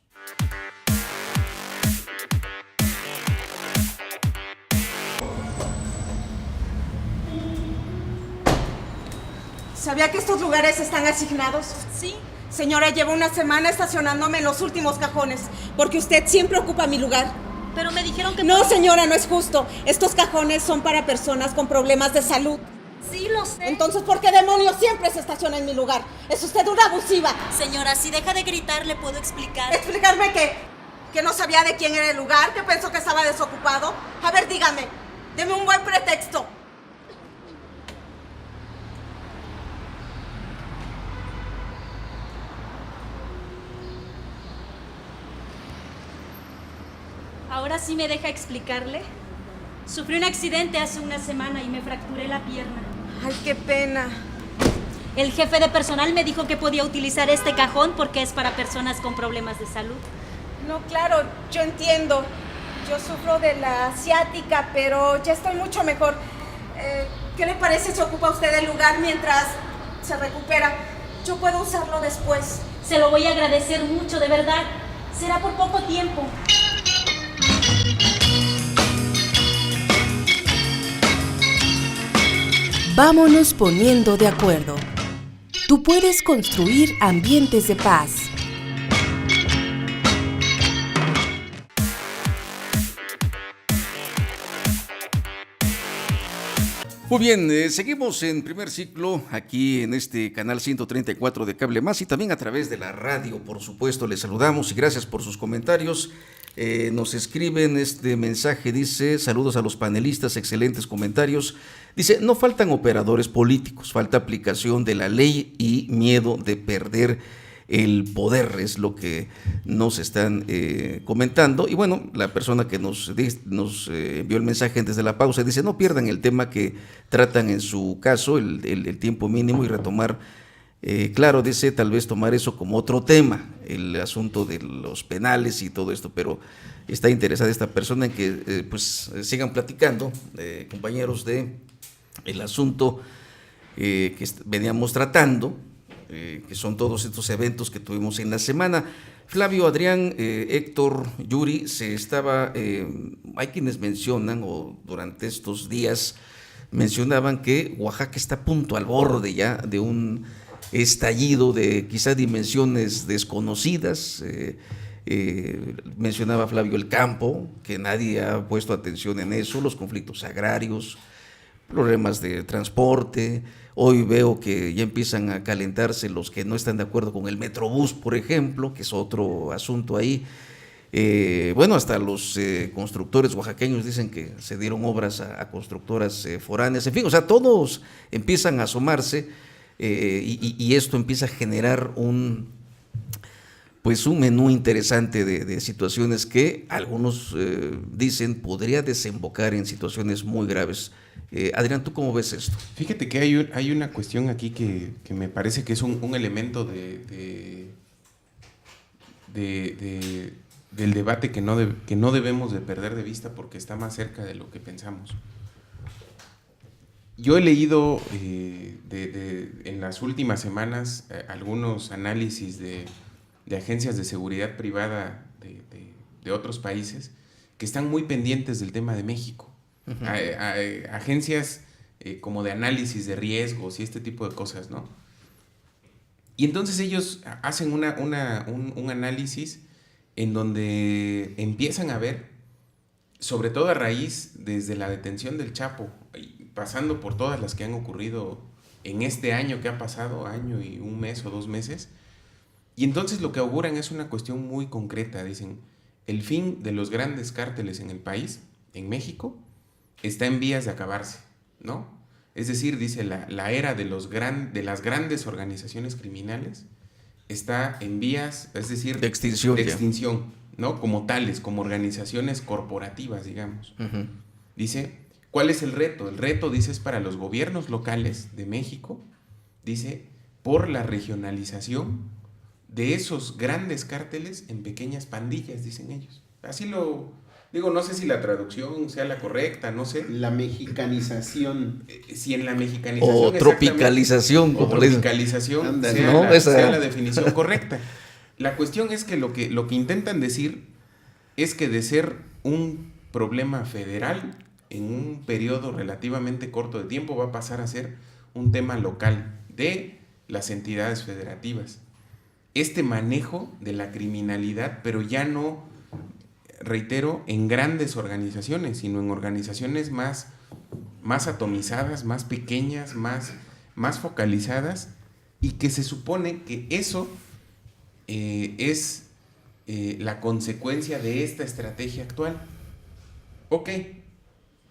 ¿Sabía que estos lugares están asignados? Sí. Señora, llevo una semana estacionándome en los últimos cajones, porque usted siempre ocupa mi lugar. Pero me dijeron que... No, señora, no es justo. Estos cajones son para personas con problemas de salud. Sí, lo sé. Entonces, ¿por qué demonios siempre se estaciona en mi lugar? Es usted una abusiva. Señora, si deja de gritar, ¿le puedo explicar? ¿Explicarme qué? ¿Que no sabía de quién era el lugar? ¿Que pensó que estaba desocupado? A ver, dígame. Deme un buen pretexto. Ahora sí me deja explicarle. Sufrí un accidente hace una semana y me fracturé la pierna. Ay, qué pena. El jefe de personal me dijo que podía utilizar este cajón porque es para personas con problemas de salud. No, claro, yo entiendo. Yo sufro de la ciática, pero ya estoy mucho mejor. ¿Qué le parece si ocupa usted el lugar mientras se recupera? Yo puedo usarlo después. Se lo voy a agradecer mucho, de verdad. Será por poco tiempo. Vámonos poniendo de acuerdo. Tú puedes construir ambientes de paz. Muy bien, seguimos en Primer Ciclo aquí en este canal 134 de Cable Más y también a través de la radio, por supuesto. Les saludamos y gracias por sus comentarios. Nos escriben este mensaje, dice, saludos a los panelistas, excelentes comentarios. Dice, no faltan operadores políticos, falta aplicación de la ley y miedo de perder el poder, es lo que nos están comentando. Y bueno, la persona que nos envió el mensaje antes de la pausa dice, no pierdan el tema que tratan en su caso, el tiempo mínimo y retomar, claro, dice, tal vez tomar eso como otro tema, el asunto de los penales y todo esto, pero está interesada esta persona en que pues sigan platicando, compañeros, de el asunto que veníamos tratando, que son todos estos eventos que tuvimos en la semana. Flavio, Adrián, Héctor, Yuri, hay quienes mencionan, o durante estos días mencionaban que Oaxaca está a punto, al borde ya de un estallido de quizá dimensiones desconocidas. Mencionaba Flavio el campo, que nadie ha puesto atención en eso, los conflictos agrarios, problemas de transporte. Hoy veo que ya empiezan a calentarse los que no están de acuerdo con el Metrobús, por ejemplo, que es otro asunto ahí. Bueno, hasta los constructores oaxaqueños dicen que se dieron obras a constructoras foráneas. En fin, o sea, todos empiezan a asomarse y esto empieza a generar un menú interesante de situaciones que algunos dicen podría desembocar en situaciones muy graves. Adrián, ¿tú cómo ves esto? Fíjate que hay una cuestión aquí que me parece que es un elemento del debate que no debemos de perder de vista porque está más cerca de lo que pensamos. Yo he leído en las últimas semanas algunos análisis de agencias de seguridad privada de otros países que están muy pendientes del tema de México. Uh-huh. Agencias como de análisis de riesgos y este tipo de cosas, ¿no? Y entonces ellos hacen un análisis en donde empiezan a ver, sobre todo a raíz desde la detención del Chapo, pasando por todas las que han ocurrido en este año que ha pasado, año y un mes o 2 meses, y entonces lo que auguran es una cuestión muy concreta. Dicen, el fin de los grandes cárteles en el país, en México, está en vías de acabarse, ¿no? Es decir, dice, la era de las grandes organizaciones criminales está en vías, es decir, de extinción, ¿no? Como tales, como organizaciones corporativas, digamos. Uh-huh. Dice, ¿cuál es el reto? El reto, dice, es para los gobiernos locales de México, dice, por la regionalización de esos grandes cárteles en pequeñas pandillas, dicen ellos. Así lo digo, no sé si la traducción sea la correcta, no sé. La mexicanización. Si en la mexicanización. O tropicalización, como o tropicalización sea la definición correcta. La cuestión es que lo que intentan decir es que de ser un problema federal en un periodo relativamente corto de tiempo va a pasar a ser un tema local de las entidades federativas. Este manejo de la criminalidad, pero ya no, reitero, en grandes organizaciones, sino en organizaciones más atomizadas, más pequeñas, más focalizadas, y que se supone que eso es la consecuencia de esta estrategia actual. Ok,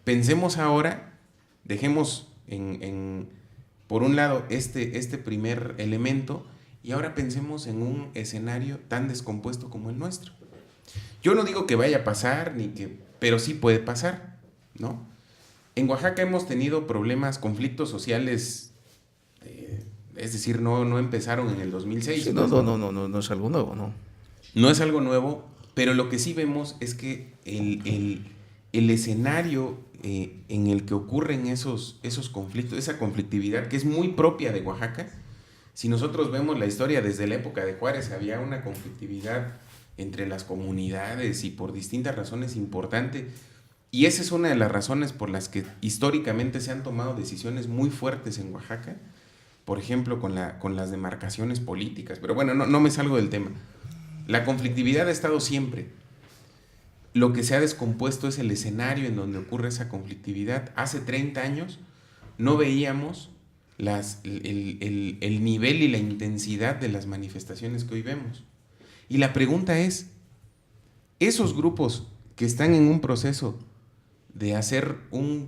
pensemos ahora, dejemos por un lado este primer elemento, y ahora pensemos en un escenario tan descompuesto como el nuestro. Yo no digo que vaya a pasar, pero sí puede pasar, ¿no? En Oaxaca hemos tenido problemas, conflictos sociales, es decir, no empezaron en el 2006. Sí, no es algo nuevo, ¿no? No es algo nuevo, pero lo que sí vemos es que el escenario en el que ocurren esos conflictos, esa conflictividad que es muy propia de Oaxaca. Si nosotros vemos la historia desde la época de Juárez, había una conflictividad entre las comunidades y por distintas razones importante. Y esa es una de las razones por las que históricamente se han tomado decisiones muy fuertes en Oaxaca, por ejemplo, con las demarcaciones políticas. Pero bueno, no me salgo del tema. La conflictividad ha estado siempre. Lo que se ha descompuesto es el escenario en donde ocurre esa conflictividad. Hace 30 años no veíamos el nivel y la intensidad de las manifestaciones que hoy vemos. Y la pregunta es, esos grupos que están en un proceso de hacer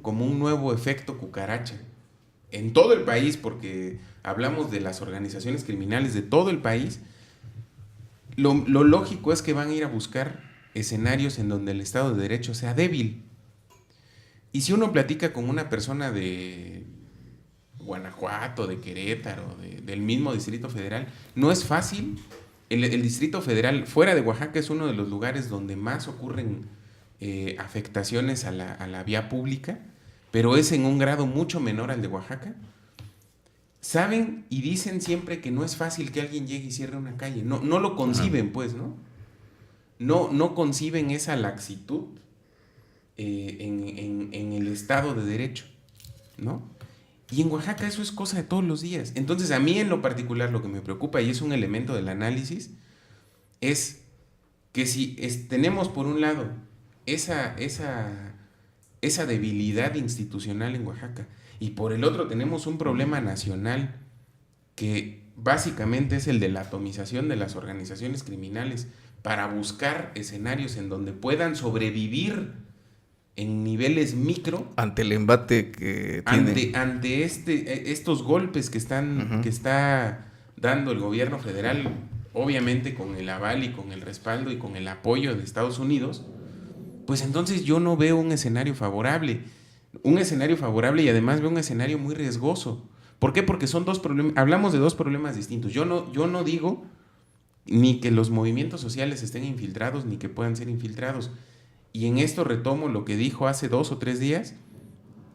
como un nuevo efecto cucaracha en todo el país, porque hablamos de las organizaciones criminales de todo el país, lo lógico es que van a ir a buscar escenarios en donde el Estado de Derecho sea débil. Y si uno platica con una persona de Guanajuato, de Querétaro, del mismo Distrito Federal, no es fácil. El Distrito Federal, fuera de Oaxaca, es uno de los lugares donde más ocurren afectaciones a la vía pública, pero es en un grado mucho menor al de Oaxaca. Saben y dicen siempre que no es fácil que alguien llegue y cierre una calle. No lo conciben, pues, ¿no? No conciben esa laxitud en el Estado de Derecho, ¿no? Y en Oaxaca eso es cosa de todos los días. Entonces, a mí en lo particular lo que me preocupa, y es un elemento del análisis, es que si tenemos por un lado esa esa debilidad institucional en Oaxaca. Y por el otro tenemos un problema nacional que básicamente es el de la atomización de las organizaciones criminales para buscar escenarios en donde puedan sobrevivir en niveles micro ante el embate que tiene. Ante estos golpes que está dando el gobierno federal, obviamente con el aval y con el respaldo y con el apoyo de Estados Unidos, pues entonces yo no veo un escenario favorable. Y además veo un escenario muy riesgoso. ¿Por qué? Porque son dos problemas, hablamos de dos problemas distintos. Yo no digo ni que los movimientos sociales estén infiltrados ni que puedan ser infiltrados. Y en esto retomo lo que dijo hace 2 o 3 días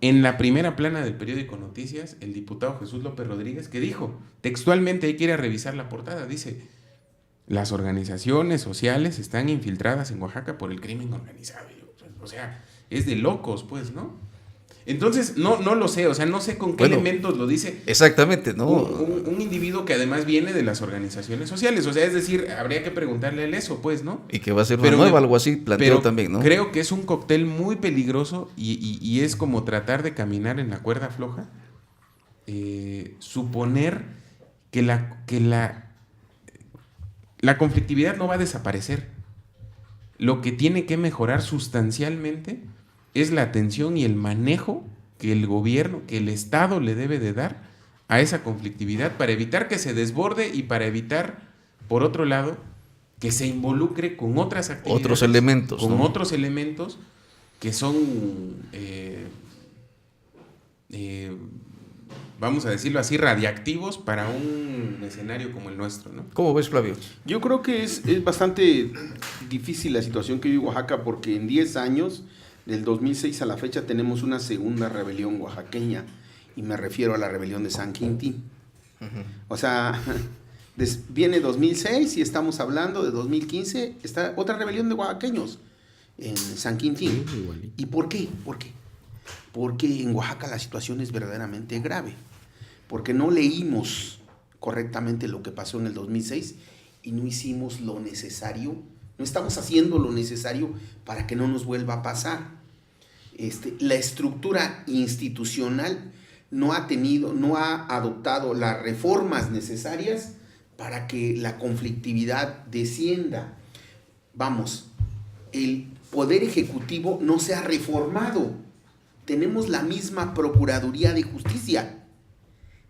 en la primera plana del periódico Noticias el diputado Jesús López Rodríguez, que dijo textualmente, hay que ir a revisar la portada, dice: las organizaciones sociales están infiltradas en Oaxaca por el crimen organizado. O sea, es de locos, pues, ¿no? Entonces, no lo sé, o sea, no sé con qué elementos lo dice. Exactamente, ¿no? Un individuo que además viene de las organizaciones sociales, o sea, es decir, habría que preguntarle a él eso, pues, ¿no? Y que va a ser una nueva, algo así, planteó también, ¿no? Creo que es un cóctel muy peligroso y es como tratar de caminar en la cuerda floja, suponer que la conflictividad no va a desaparecer. Lo que tiene que mejorar sustancialmente es la atención y el manejo que el gobierno, que el Estado le debe de dar a esa conflictividad para evitar que se desborde y para evitar, por otro lado, que se involucre con otras actividades. Otros elementos. Con ¿no? otros elementos que son, vamos a decirlo así, radiactivos para un escenario como el nuestro, ¿no? ¿Cómo ves, Flavio? Yo creo que es bastante difícil la situación que vive Oaxaca porque en 10 años... Del 2006 a la fecha tenemos una segunda rebelión oaxaqueña y me refiero a la rebelión de San Quintín. O sea, viene 2006 y estamos hablando de 2015, está otra rebelión de oaxaqueños en San Quintín. ¿Y por qué? Porque en Oaxaca la situación es verdaderamente grave, porque no leímos correctamente lo que pasó en el 2006 y no hicimos lo necesario. No estamos haciendo lo necesario para que no nos vuelva a pasar. La estructura institucional no ha adoptado las reformas necesarias para que la conflictividad descienda. Vamos, el Poder Ejecutivo no se ha reformado. Tenemos la misma Procuraduría de Justicia,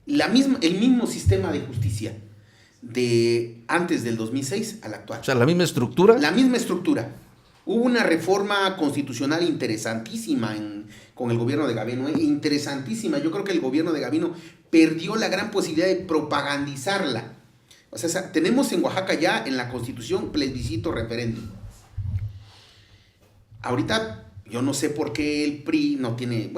el mismo sistema de justicia. De antes del 2006 al actual. O sea, ¿la misma estructura? La misma estructura. Hubo una reforma constitucional interesantísima con el gobierno de Gavino, interesantísima. Yo creo que el gobierno de Gavino perdió la gran posibilidad de propagandizarla. O sea, tenemos en Oaxaca ya en la Constitución plebiscito referéndum. Ahorita yo no sé por qué el PRI no tiene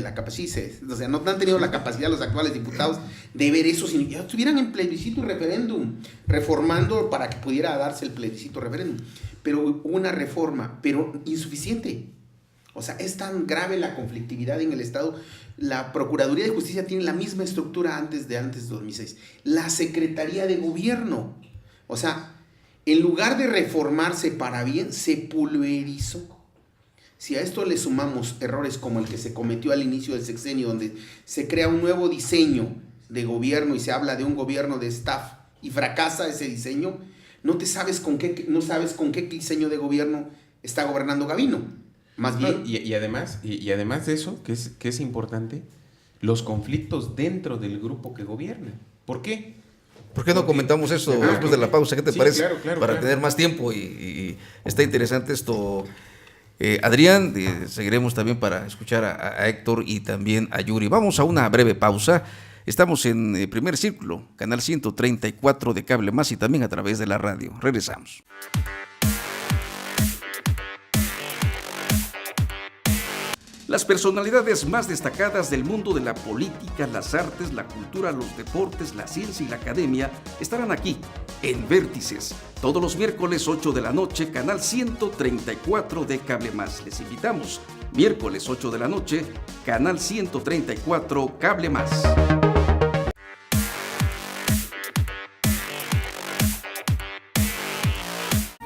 la capacidad, o sea, no han tenido la capacidad los actuales diputados de ver eso, si ya estuvieran en plebiscito y referéndum, reformando para que pudiera darse el plebiscito y referéndum. Pero hubo una reforma, pero insuficiente. O sea, es tan grave la conflictividad en el Estado. La Procuraduría de Justicia tiene la misma estructura antes de 2006. La Secretaría de Gobierno, o sea, en lugar de reformarse para bien, se pulverizó. Si a esto le sumamos errores como el que se cometió al inicio del sexenio, donde se crea un nuevo diseño de gobierno y se habla de un gobierno de staff y fracasa ese diseño, no sabes con qué diseño de gobierno está gobernando Gavino. Más bien. Y además de eso, que es importante, los conflictos dentro del grupo que gobierna. ¿Por qué? ¿Por qué no comentamos eso después de la pausa? ¿Qué te parece? Claro, para tener más tiempo y está interesante esto. Adrián, seguiremos también para escuchar a Héctor y también a Yuri. Vamos a una breve pausa. Estamos en Primer Círculo, canal 134 de Cable Más y también a través de la radio. Regresamos. Las personalidades más destacadas del mundo de la política, las artes, la cultura, los deportes, la ciencia y la academia estarán aquí en Vértices, todos los miércoles 8 de la noche, canal 134 de Cable Más. Les invitamos, miércoles 8 de la noche, canal 134 Cable Más.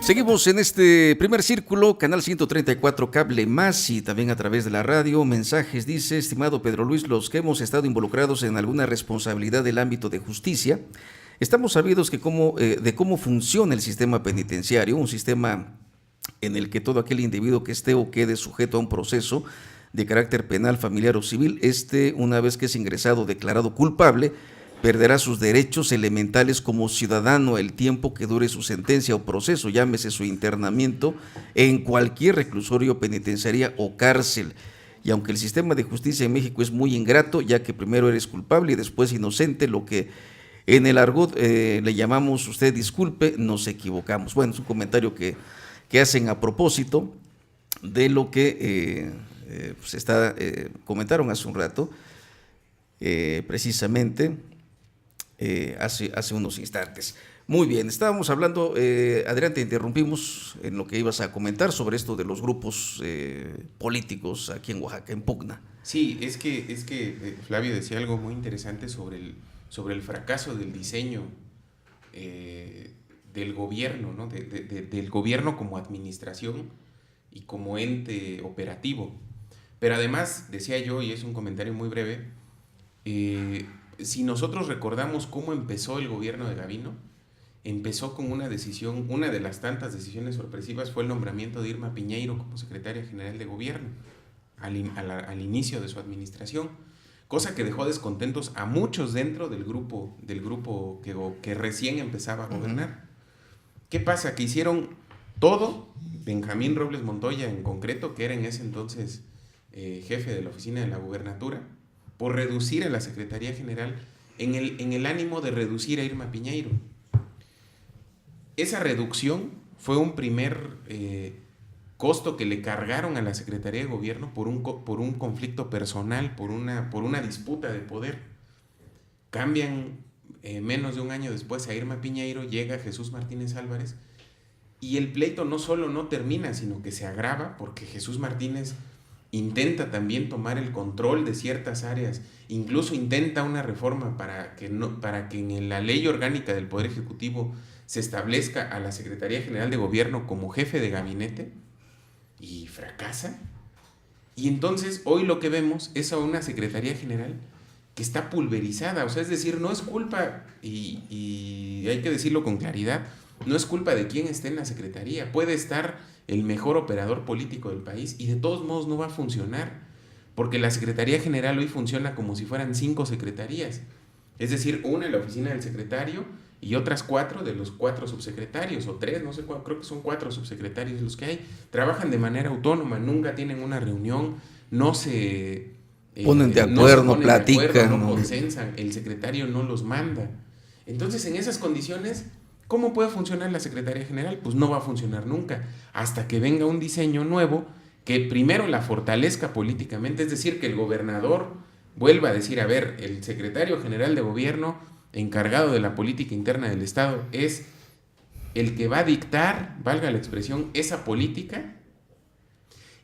Seguimos en este primer círculo, canal 134 Cable Más y también a través de la radio. Mensajes, dice, estimado Pedro Luis, los que hemos estado involucrados en alguna responsabilidad del ámbito de justicia, estamos sabidos que de cómo funciona el sistema penitenciario, un sistema en el que todo aquel individuo que esté o quede sujeto a un proceso de carácter penal, familiar o civil, una vez que es ingresado declarado culpable, perderá sus derechos elementales como ciudadano el tiempo que dure su sentencia o proceso, llámese su internamiento en cualquier reclusorio, penitenciaría o cárcel. Y aunque el sistema de justicia en México es muy ingrato, ya que primero eres culpable y después inocente, lo que en el argot le llamamos usted disculpe, nos equivocamos. Bueno, es un comentario que hacen a propósito de lo que comentaron hace un rato, precisamente hace unos instantes. Muy bien, estábamos hablando, Adrián, te interrumpimos en lo que ibas a comentar sobre esto de los grupos políticos aquí en Oaxaca, en pugna. Sí, es que Flavio decía algo muy interesante sobre el fracaso del diseño del gobierno, ¿no? Del gobierno como administración y como ente operativo. Pero además, decía yo, y es un comentario muy breve, si nosotros recordamos cómo empezó el gobierno de Gavino, empezó con una decisión, una de las tantas decisiones sorpresivas fue el nombramiento de Irma Piñeiro como secretaria general de gobierno al inicio de su administración, cosa que dejó descontentos a muchos dentro del grupo que recién empezaba a gobernar. ¿Qué pasa? Que hicieron todo, Benjamín Robles Montoya en concreto, que era en ese entonces jefe de la oficina de la gubernatura, por reducir a la Secretaría General en el ánimo de reducir a Irma Piñeiro. Esa reducción fue un primer costo que le cargaron a la Secretaría de Gobierno por un conflicto personal, por una disputa de poder. Cambian menos de un año después a Irma Piñeiro, llega Jesús Martínez Álvarez y el pleito no solo no termina, sino que se agrava porque Jesús Martínez intenta también tomar el control de ciertas áreas, incluso intenta una reforma para que en la ley orgánica del Poder Ejecutivo se establezca a la Secretaría General de Gobierno como jefe de gabinete, y fracasa. Y entonces hoy lo que vemos es a una Secretaría General que está pulverizada, o sea, es decir, no es culpa, y hay que decirlo con claridad, no es culpa de quien esté en la Secretaría, puede estar el mejor operador político del país y de todos modos no va a funcionar, porque la Secretaría General hoy funciona como si fueran 5 secretarías, es decir, una en la oficina del secretario y otras 4 de los 4 subsecretarios, o 3, no sé cuál, creo que son 4 subsecretarios los que hay, trabajan de manera autónoma, nunca tienen una reunión, no se ponen de acuerdo, no platican, no consensan, el secretario no los manda. Entonces, en esas condiciones, ¿cómo puede funcionar la Secretaría General? Pues no va a funcionar nunca, hasta que venga un diseño nuevo que primero la fortalezca políticamente, es decir, que el gobernador vuelva a decir, a ver, el secretario general de gobierno encargado de la política interna del Estado es el que va a dictar, valga la expresión, esa política.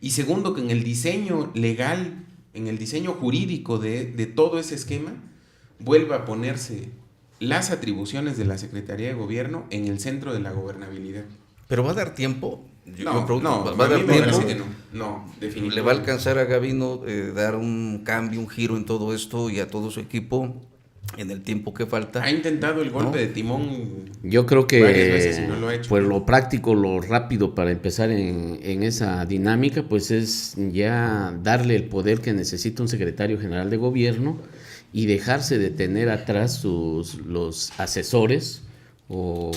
Y segundo, que en el diseño legal, en el diseño jurídico de todo ese esquema, vuelva a ponerse las atribuciones de la Secretaría de Gobierno en el centro de la gobernabilidad. ¿Pero va a dar tiempo? ¿Va a dar tiempo? No, definitivamente. ¿Le va a alcanzar a Gavino dar un cambio, un giro en todo esto y a todo su equipo en el tiempo que falta? Ha intentado el golpe de timón. Yo creo que varias veces y no lo ha hecho. Pues lo práctico, lo rápido para empezar en esa dinámica, pues es ya darle el poder que necesita un secretario general de gobierno y dejarse de tener atrás los asesores, o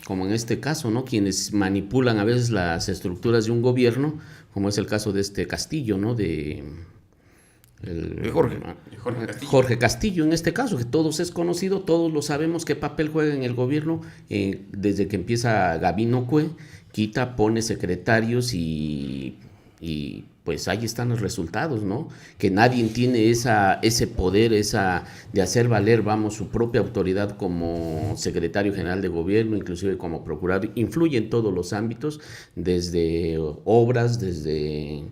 como en este caso, ¿no?, quienes manipulan a veces las estructuras de un gobierno, como es el caso de este Castillo, ¿no?, Jorge Castillo, en este caso, que todos es conocido, todos lo sabemos qué papel juega en el gobierno, desde que empieza Gavino Cue, quita, pone secretarios y pues ahí están los resultados, ¿no? Que nadie tiene ese poder, de hacer valer, su propia autoridad como secretario general de gobierno, inclusive como procurador, influye en todos los ámbitos, desde obras, desde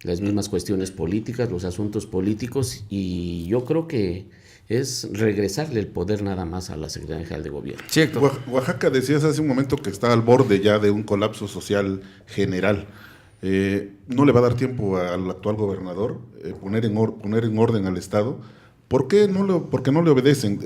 las mismas cuestiones políticas, los asuntos políticos, y yo creo que es regresarle el poder nada más a la Secretaría General de Gobierno. Cierto. Oaxaca, decías hace un momento que está al borde ya de un colapso social general. No le va a dar tiempo al actual gobernador poner en orden al Estado. ¿Por qué porque no le obedecen?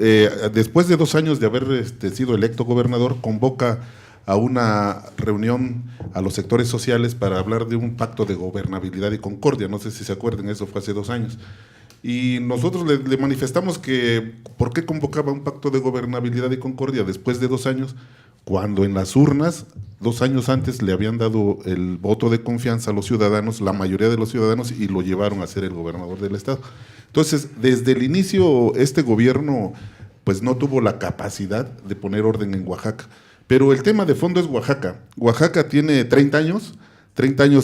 Después de 2 años de haber sido electo gobernador, convoca a una reunión a los sectores sociales para hablar de un pacto de gobernabilidad y concordia. No sé si se acuerdan, eso fue hace 2 años. Y nosotros le manifestamos que ¿por qué convocaba un pacto de gobernabilidad y concordia después de 2 años? Cuando en las urnas, 2 años antes, le habían dado el voto de confianza a los ciudadanos, la mayoría de los ciudadanos, y lo llevaron a ser el gobernador del Estado. Entonces, desde el inicio, este gobierno pues no tuvo la capacidad de poner orden en Oaxaca. Pero el tema de fondo es Oaxaca. Oaxaca tiene 30 años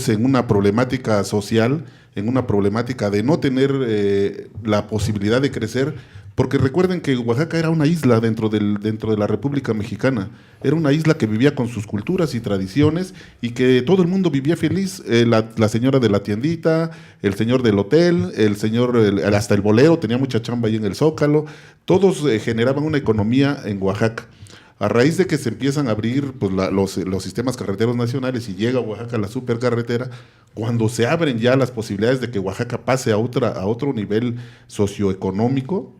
en una problemática social, en una problemática de no tener la posibilidad de crecer, porque recuerden que Oaxaca era una isla dentro de la República Mexicana, era una isla que vivía con sus culturas y tradiciones y que todo el mundo vivía feliz, la señora de la tiendita, el señor del hotel, hasta el bolero, tenía mucha chamba ahí en el Zócalo, todos generaban una economía en Oaxaca. A raíz de que se empiezan a abrir pues, los sistemas carreteros nacionales y llega a Oaxaca la supercarretera, cuando se abren ya las posibilidades de que Oaxaca pase a otro nivel socioeconómico,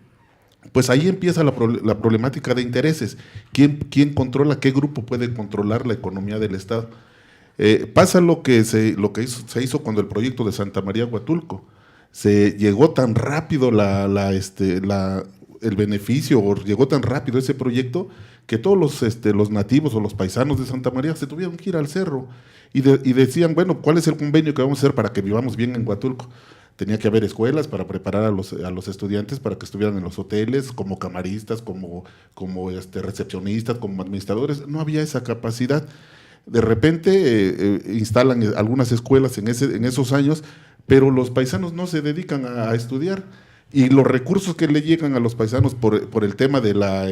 pues ahí empieza la problemática de intereses. ¿Quién controla, qué grupo puede controlar la economía del Estado? Pasa lo que se hizo cuando el proyecto de Santa María Huatulco. Se llegó tan rápido el beneficio, o llegó tan rápido ese proyecto, que todos los nativos o los paisanos de Santa María se tuvieron que ir al cerro y decían, bueno, ¿cuál es el convenio que vamos a hacer para que vivamos bien en Huatulco? Tenía que haber escuelas para preparar a los estudiantes para que estuvieran en los hoteles como camaristas, como recepcionistas, como administradores. No había esa capacidad. De repente instalan algunas escuelas en esos años, pero los paisanos no se dedican a estudiar. Y los recursos que le llegan a los paisanos por el tema de la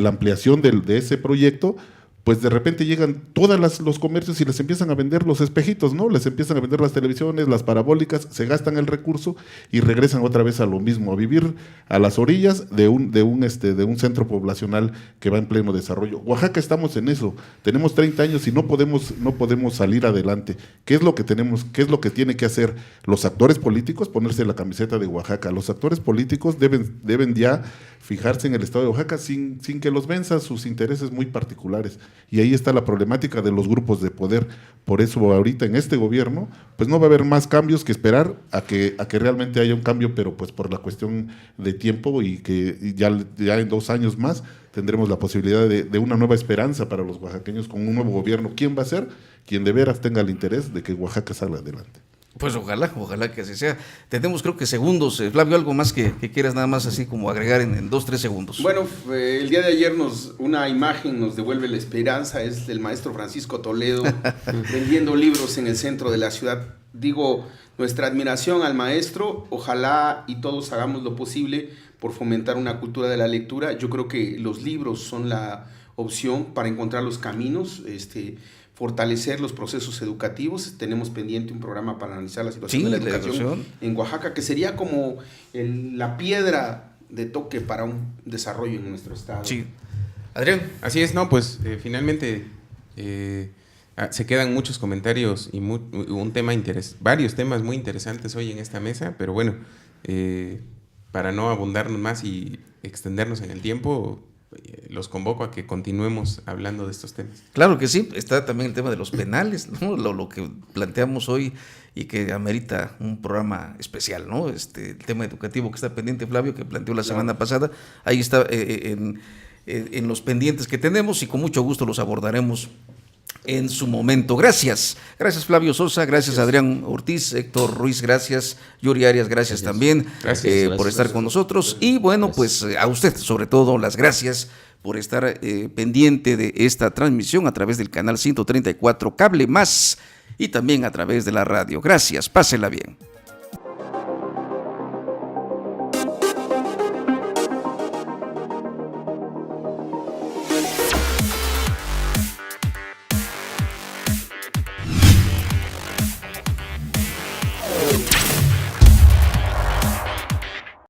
ampliación de ese proyecto, pues de repente llegan todos los comercios y les empiezan a vender los espejitos, ¿no? Les empiezan a vender las televisiones, las parabólicas, se gastan el recurso y regresan otra vez a lo mismo, a vivir a las orillas de un centro poblacional que va en pleno desarrollo. Oaxaca estamos en eso, tenemos 30 años y no podemos salir adelante. ¿Qué es lo que tenemos? ¿Qué es lo que tiene que hacer los actores políticos? Ponerse la camiseta de Oaxaca. Los actores políticos deben ya fijarse en el estado de Oaxaca sin que los venza sus intereses muy particulares. Y ahí está la problemática de los grupos de poder. Por eso ahorita en este gobierno pues no va a haber más cambios que esperar a que realmente haya un cambio, pero pues por la cuestión de tiempo y que ya en 2 años más tendremos la posibilidad de una nueva esperanza para los oaxaqueños con un nuevo gobierno. ¿Quién va a ser? Quien de veras tenga el interés de que Oaxaca salga adelante. Pues ojalá que así sea. Tenemos creo que segundos. Flavio, algo más que quieras nada más así como agregar en 2-3 segundos. Bueno, el día de ayer una imagen nos devuelve la esperanza, es del maestro Francisco Toledo vendiendo libros en el centro de la ciudad. Digo, nuestra admiración al maestro, ojalá y todos hagamos lo posible por fomentar una cultura de la lectura. Yo creo que los libros son la opción para encontrar los caminos, fortalecer los procesos educativos. Tenemos pendiente un programa para analizar la situación de la educación en Oaxaca, que sería como la piedra de toque para un desarrollo en nuestro estado. Sí. Adrián. Así es, no, pues finalmente se quedan muchos comentarios y varios temas muy interesantes hoy en esta mesa, pero bueno, para no abundarnos más y extendernos en el tiempo, los convoco a que continuemos hablando de estos temas. Claro que sí, está también el tema de los penales, ¿no? Lo que planteamos hoy y que amerita un programa especial, ¿no? El tema educativo que está pendiente, Flavio, que planteó la semana pasada, ahí está en los pendientes que tenemos y con mucho gusto los abordaremos en su momento. Gracias Flavio Sosa, gracias Adrián Ortiz, Héctor Ruiz, gracias Yuri Arias, gracias también por estar con nosotros y bueno, pues a usted sobre todo las gracias por estar pendiente de esta transmisión a través del canal 134 Cable Más y también a través de la radio. Gracias, pásela bien.